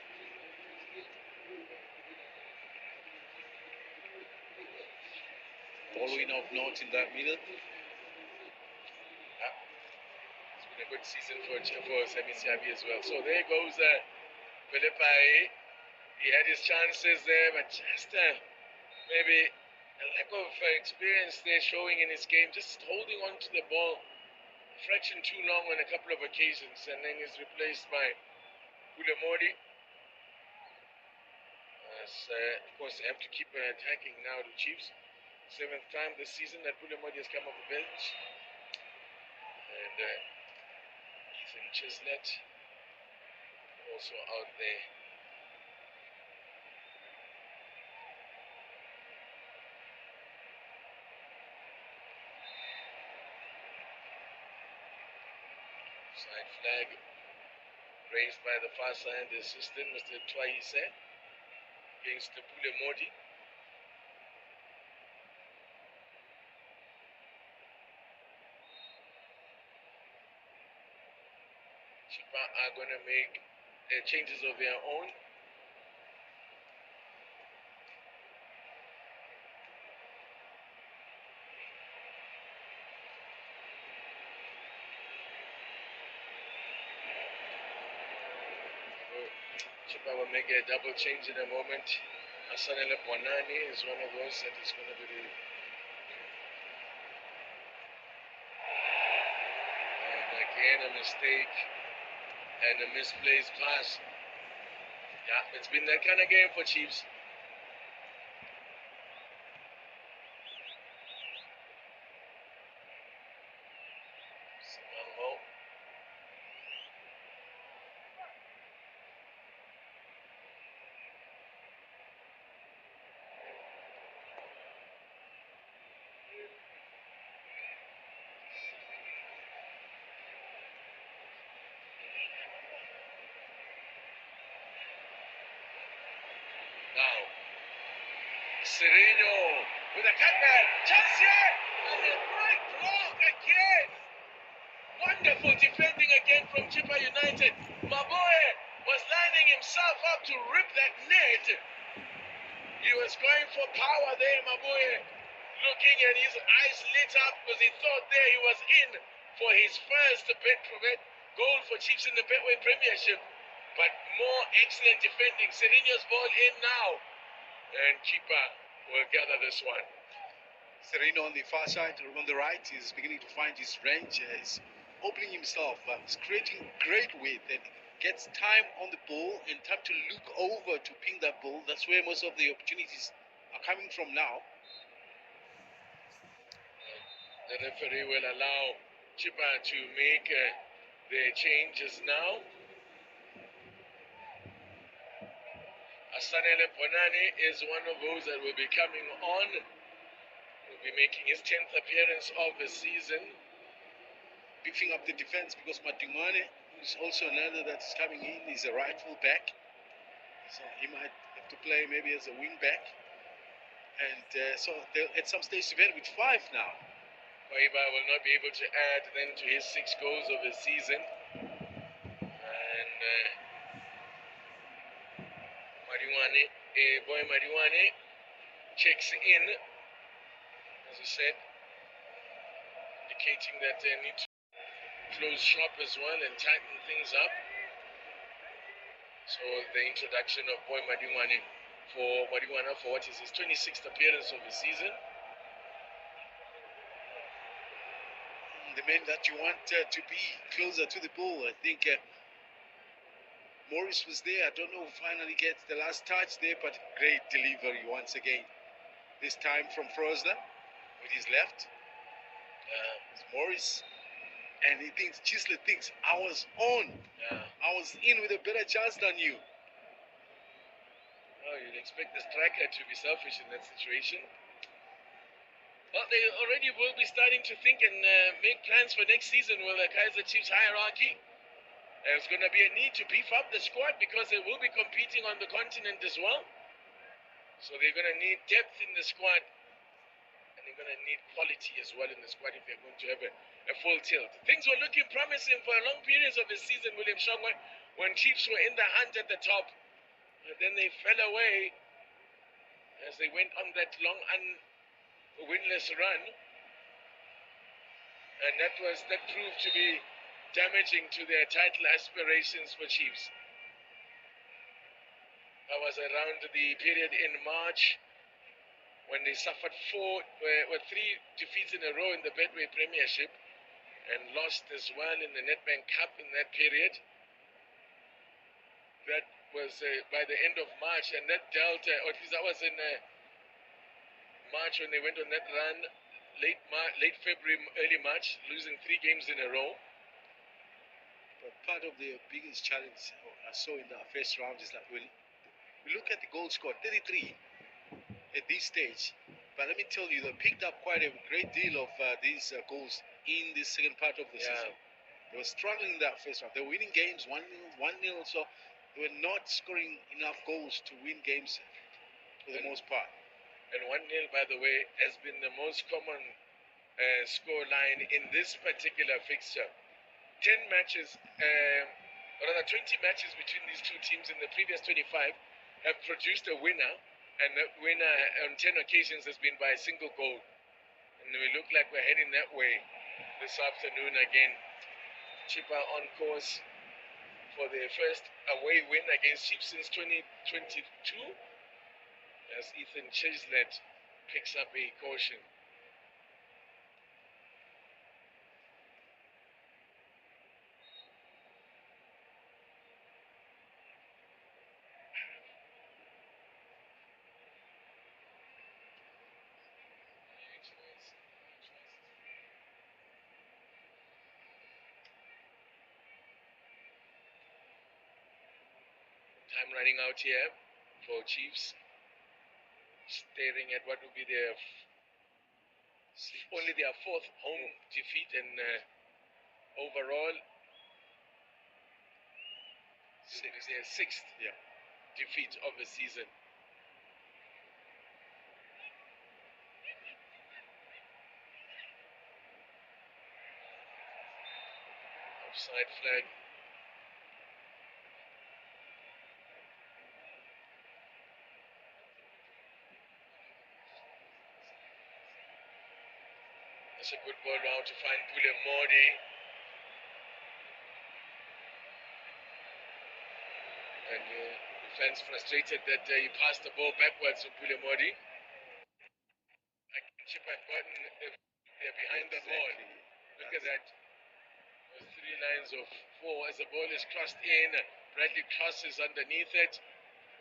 Following up note in that middle. It's been a good season for Semi Siabi as well. So there goes Philippai. He had his chances there, but just maybe a lack of experience there showing in his game. Just holding on to the ball a fraction too long on a couple of occasions, and then he's replaced by Modi. Of course, they have to keep attacking now, the Chiefs. 7th time this season that Modi has come off the bench. And Ethan Chislett also out there. Side flag raised by the far side assistant, Mr. Twaise, against the Modi. Chippa are going to make changes of their own. Chippa will make a double change in a moment. Asanele Bonani is one of those that is going to be. And again, a mistake and a misplaced pass. Yeah, it's been that kind of game for Chiefs. Now, Sereno with a cutback. Chance here! And a great block again! Wonderful defending again from Chippa United. Maboe was lining himself up to rip that net. He was going for power there, Maboe. Looking and his eyes lit up because he thought there he was in for his first Bet goal for Chiefs in the Betway Premiership. But more excellent defending. Sereno's ball in now. And Chippa will gather this one. Sereno on the far side, on the right, is beginning to find his range. He's opening himself. He's creating great width and gets time on the ball and time to look over to ping that ball. That's where most of the opportunities are coming from now. The referee will allow Chippa to make their changes now. Asanele Bonani is one of those that will be coming on. Will be making his 10th appearance of the season. Beefing up the defense because Madimane, who's also another that's coming in, is a right full back. So he might have to play maybe as a wing back. And so they'll at some stage event with 5 now. Kaizer will not be able to add then to his 6 goals of the season. And Mariwane checks in, as I said, indicating that they need to close shop as well and tighten things up. So the introduction of Boy Mariwane for what is his 26th appearance of the season. The man that you want to be closer to the ball. I think Morris was there. I don't know who finally gets the last touch there, but great delivery once again. This time from Frosner with his left. It's Morris. And he thinks, Chislett thinks, I was on. I was in with a better chance than you. Oh, you'd expect the striker to be selfish in that situation. Well, they already will be starting to think and make plans for next season with the Kaizer Chiefs hierarchy. There's going to be a need to beef up the squad because they will be competing on the continent as well. So they're going to need depth in the squad. And they're going to need quality as well in the squad if they're going to have a full tilt. Things were looking promising for long periods of the season, William Shongwe, when Chiefs were in the hunt at the top. And then they fell away as they went on that long winless run. And that proved to be damaging to their title aspirations for Chiefs. That was around the period in March when they suffered three defeats in a row in the Betway Premiership and lost as well in the Nedbank Cup in that period. That was by the end of March, and that dealt, or at least that was in March when they went on that run, late February, early March, losing 3 games in a row. But part of the biggest challenge I saw in the first round is that we look at the goal score, 33 at this stage. But let me tell you, they picked up quite a great deal of these goals in the second part of the season. They were struggling in that first round. They were winning games 1-0, 1-0, so they were not scoring enough goals to win games for the most part. And 1-0, by the way, has been the most common score line in this particular fixture. 10 matches, rather 20 matches between these two teams in the previous 25 have produced a winner, and that winner on 10 occasions has been by a single goal. And we look like we're heading that way this afternoon again. Chippa on course for their first away win against Chiefs since 2022, as Ethan Chislett picks up a caution. Time running out here for Chiefs, staring at what would be only their 4th home defeat, and overall their 6th defeat of the season. Offside flag. That's a good ball now to find Pule Modi. And the fans frustrated that he passed the ball backwards to Pule Modi. Chippa had gotten they're behind the ball. Look at that. Those 3 lines of 4 as the ball is crossed in. Bradley crosses underneath it.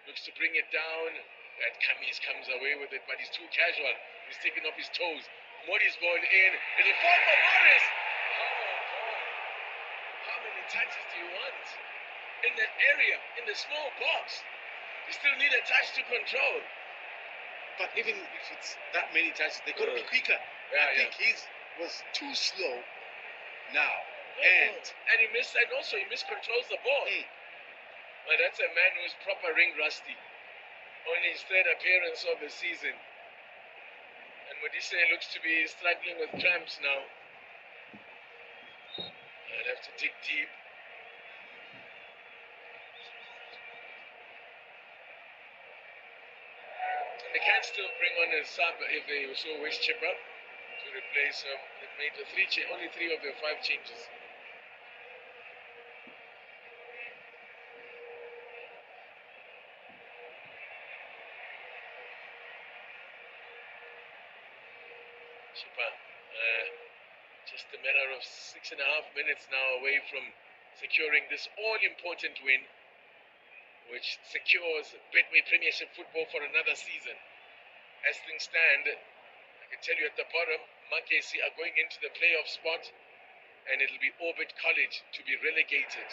Looks to bring it down. That Kamis comes away with it, but he's too casual. He's taking off his toes. Modi's ball in. It'll fall for Morris. Oh, boy. How many touches do you want? In that area, in the small box. You still need a touch to control. But even if it's that many touches, they got to be quicker. I think his was too slow now. And he miscontrols the ball. But that's a man who's proper ring rusty. Only his 3rd appearance of the season. And Modise looks to be struggling with cramps now. I'll have to dig deep. They can still bring on a sub if they so wish, Chippa, to replace him. They've made only 3 of their 5 changes. Chippa, just a matter of 6.5 minutes now away from securing this all-important win, which secures Betway Premiership football for another season. As things stand, I can tell you at the bottom, Makesi are going into the playoff spot, and it'll be Orbit College to be relegated.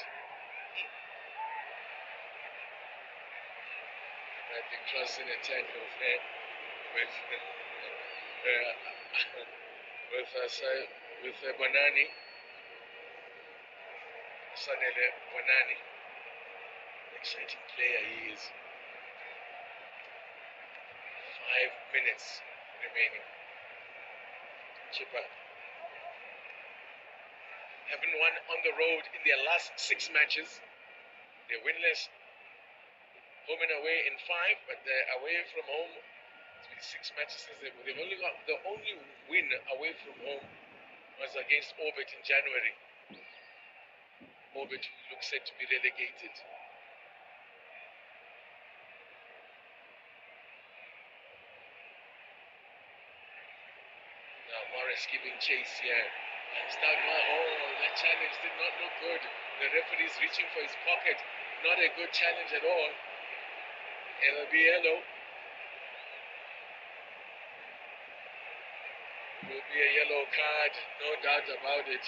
I think crossing a tackle there with Bonani, Sanele Bonani. Exciting player he is. 5 minutes remaining. Chippa. haven't won on the road in their last 6 matches. They're winless home and away in 5, but they're away from home. It's been 6 matches since they've only got the only win away from home was against Orbit in January. Orbit looks set to be relegated. Now Morris giving chase here. And that challenge did not look good. The referee's reaching for his pocket. Not a good challenge at all. It'll be yellow. It will be a yellow card, no doubt about it.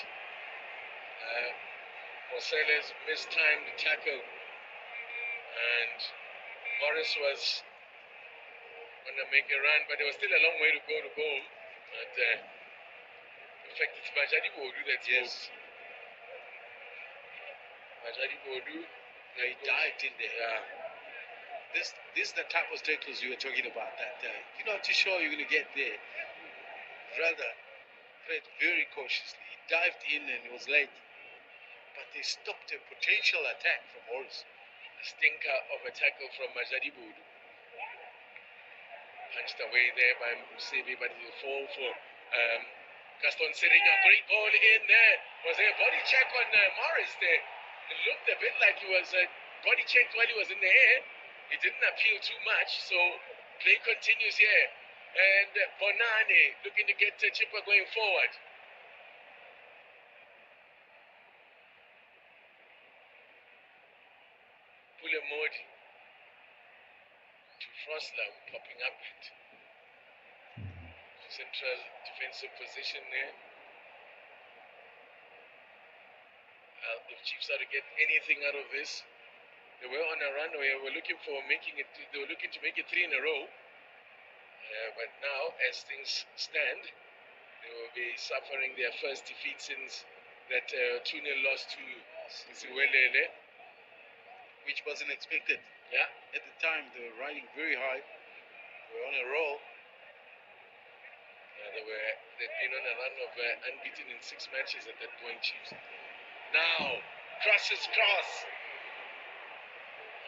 Mosele's mistimed tackle. And Morris was going to make a run, but there was still a long way to go to goal. But in fact, it's Majadi Bodu that's Yes. Majadi Bodu. He dived in there. Yeah. This is the type of tackles you were talking about. That you're not too sure you're going to get there. Rather, played very cautiously. He dived in and it was late. But they stopped a potential attack from Morris. A stinker of a tackle from Majadi Bodu. Punched away there by Musebi, but he'll fall for Gaston Sirinya. Great ball in there. Was there a body check on Morris there? It looked a bit like he was body checked while he was in the air. He didn't appeal too much, so play continues here. And Bonani looking to get Chippa going forward. Pulemodi to Frosler, popping up at central defensive position there. If Chiefs are to get anything out of this, they were on a run. They were looking for making it. They were looking to make it 3 in a row. But now, as things stand, they will be suffering their first defeat since that 2-0 loss to Ziwelele, which wasn't expected. Yeah. At the time, they were riding very high. They were on a roll. They'd been on a run of unbeaten in 6 matches at that point, Chiefs. Now, crosses cross.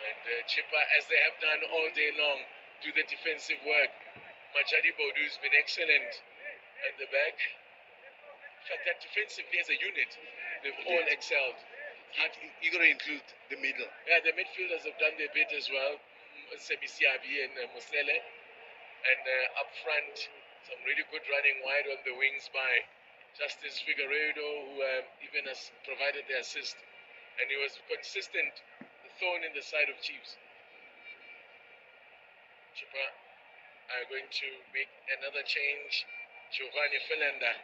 And Chippa, as they have done all day long, do the defensive work. Majadi Bodu's been excellent at the back. In fact, that defensively as a unit, they've all excelled. You got to include the middle. Yeah, the midfielders have done their bit as well. Sebisiabi and Mosele. And up front, some really good running wide on the wings by Justice Figueiredo, who even has provided the assist. And he was consistent, the thorn in the side of Chiefs. Chippa are going to make another change. Giovanni Philander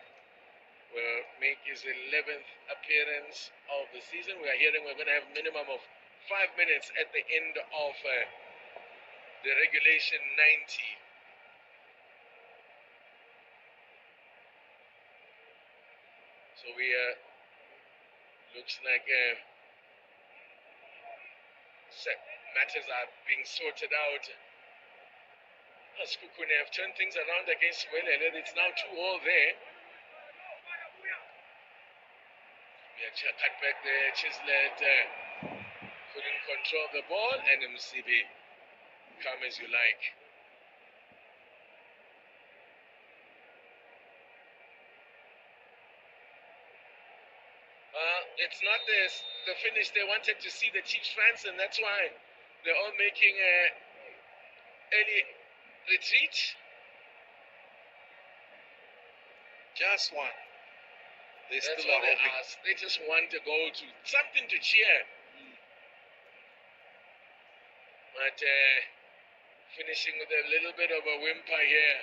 will make his 11th appearance of the season. We are hearing we're going to have a minimum of 5 minutes at the end of the regulation 90. So we looks like matters are being sorted out. Skukune have turned things around against Welele. It's now 2-2 there. We are cut back there. Chislett couldn't control the ball, and Msibi, come as you like. It's not the finish they wanted to see, the Chiefs fans, and that's why they're all making a early retreat. Just one. That's all they ask. They just want a goal, to something to cheer. But finishing with a little bit of a whimper here,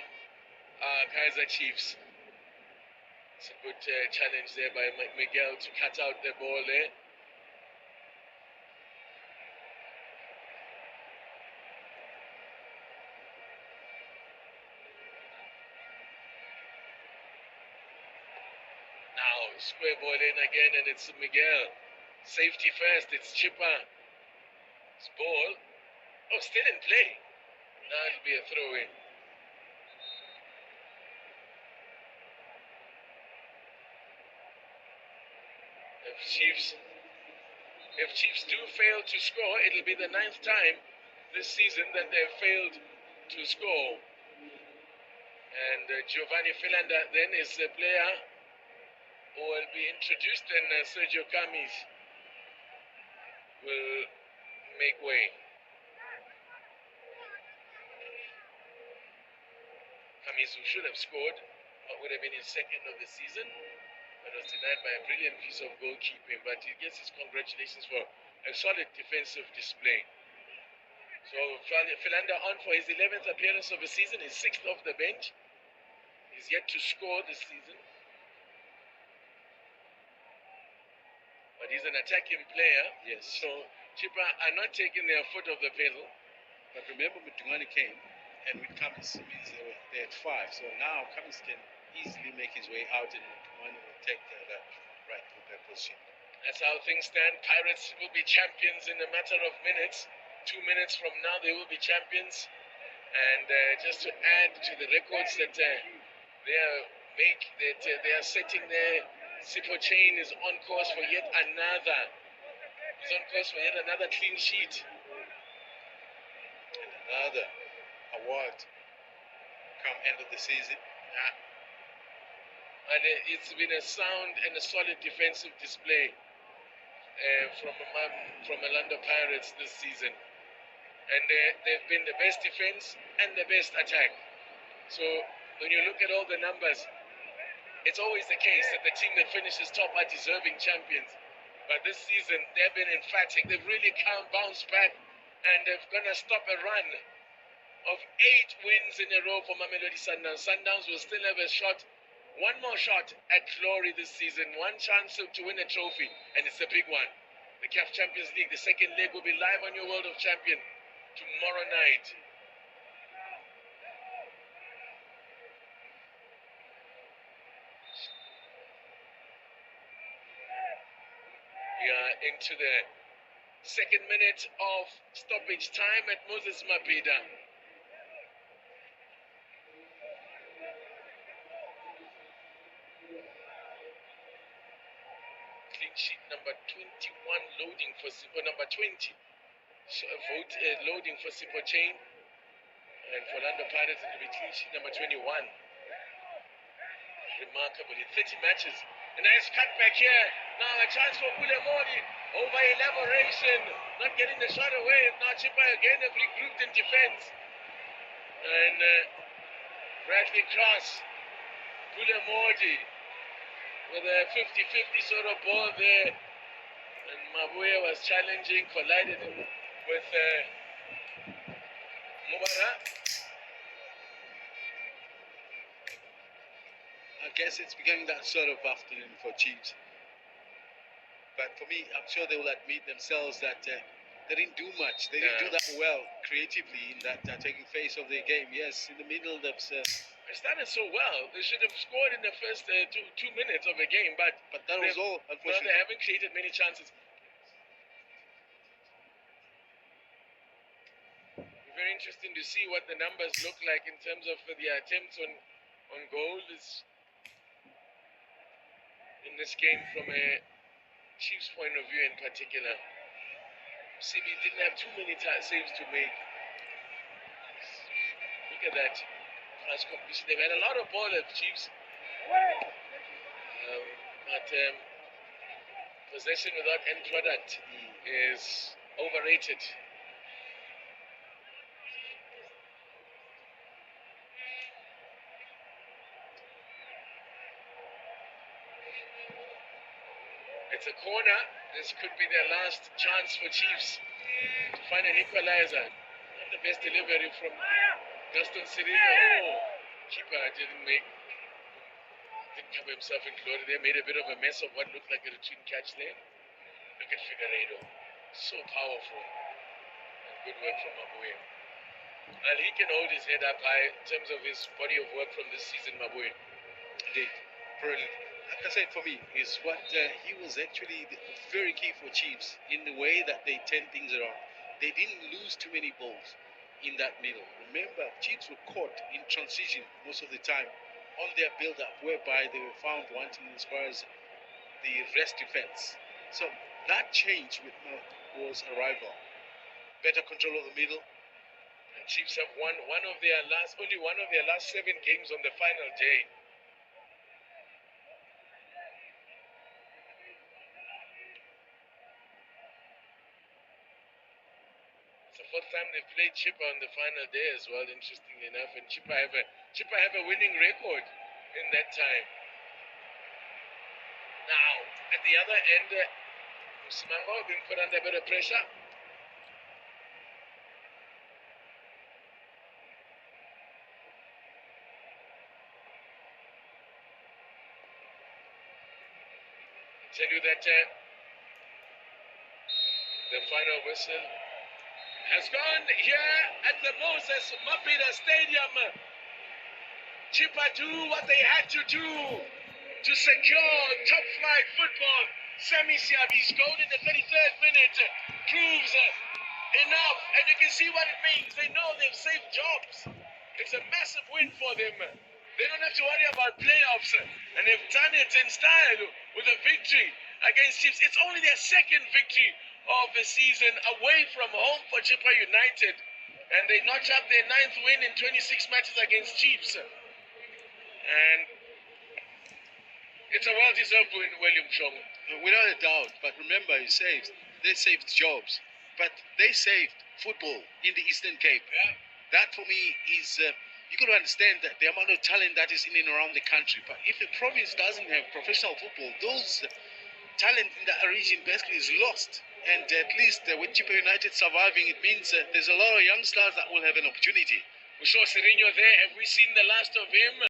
Kaizer Chiefs. It's a good challenge there by Miguel to cut out the ball there. Now, square ball in again, and it's Miguel. Safety first, it's Chippa. It's ball. Oh, still in play. Now it'll be a throw in. Chiefs, if Chiefs do fail to score, it'll be the 9th time this season that they've failed to score. And Giovanni Philander then is the player who will be introduced, and Sergio Camis will make way. Camis, who should have scored, would have been his second of the season, but was denied by a brilliant piece of goalkeeping. But he gets his congratulations for a solid defensive display. So Philander on for his 11th appearance of the season, his 6th off the bench. He's yet to score this season, but he's an attacking player. Yes. So Chippa are not taking their foot off the pedal. But remember, Mutungani came, and with Camis, means they had 5. So now Camis can easily make his way out, and Mutungani will take that right fullback position. That's how things stand. Pirates will be champions in a matter of minutes. 2 minutes from now, they will be champions. And just to add to the records that they are setting there, Sipho Chain is on course for yet another. He's on course for yet another clean sheet. And another award come end of the season. Yeah. And it's been a sound and a solid defensive display from Orlando Pirates this season. And they've been the best defense and the best attack. So when you look at all the numbers, it's always the case that the team that finishes top are deserving champions. But this season, they've been emphatic. They've really bounced back, and they're going to stop a run of 8 wins in a row for Mamelodi Sundowns. Sundowns will still have a shot, one more shot at glory this season, one chance to win a trophy, and it's a big one. The CAF Champions League, the second leg, will be live on your World of Champion tomorrow night. We are into the second minute of stoppage time at Moses Mabhida. Clean sheet number 21 loading for Sipho, number 20. So vote loading for Sipho Chain. And for Orlando Pirates, it will be clean sheet number 21. Remarkable in 30 matches. A nice cutback here. Now a chance for Pulemori. Over elaboration. Not getting the shot away. Now Chippa again have regrouped in defense. And Bradley Cross. Pulemori with a 50-50 sort of ball there. And Mabuya was challenging, collided with Mubara. I guess it's becoming that sort of afternoon for Chiefs. But for me, I'm sure they will admit themselves that they didn't do much. They didn't do that well creatively in that attacking phase of their game. Yes, in the middle, they started so well. They should have scored in the first two minutes of the game, but that was all, unfortunately. They haven't created many chances. Very interesting to see what the numbers look like in terms of the attempts on goal in this game from a Chiefs point of view in particular. CB didn't have too many saves to make. Look at that pass completion. They've had a lot of ball at Chiefs, but possession without end product is overrated. It's a corner. This could be their last chance for Chiefs to find an equalizer. Not the best delivery from Gaston Cirillo. Oh, Chippa didn't cover himself in glory. They made a bit of a mess of what looked like a routine catch there. Look at Figueiredo. So powerful. And good work from Mabuya. And he can hold his head up high in terms of his body of work from this season, Mabuya. Indeed. Brilliant. Like I said, for me, is what he was actually very key for Chiefs in the way that they turn things around. They didn't lose too many balls in that middle. Remember, Chiefs were caught in transition most of the time on their build-up, whereby they were found wanting as far as the rest defense. So that change with Mo's arrival. Better control of the middle. And Chiefs have won only one of their last 7 games on the final day. It's the fourth time they've played Chippa on the final day as well, interestingly enough. And Chippa have a winning record in that time. Now, at the other end, Simango being put under a bit of pressure. I tell you that the final whistle has gone here at the Moses Mapida Stadium. Chippa do what they had to do to secure top flight football. Sami Siabi's goal in the 33rd minute proves enough, and you can see what it means. They know they've saved jobs. It's a massive win for them. They don't have to worry about playoffs, and they've done it in style with a victory against Chiefs. It's only their second victory of the season away from home for Chippa United, and they notch up their 9th win in 26 matches against Chiefs. And it's a well-deserved win, William Chong. Without a doubt, but remember, they saved jobs, but they saved football in the Eastern Cape. Yeah. That for me is, you got to understand that the amount of talent that is in and around the country. But if a province doesn't have professional football, those talent in that region basically is lost. And at least with Chippa United surviving, it means there's a lot of young stars that will have an opportunity. We saw Serino there. Have we seen the last of him?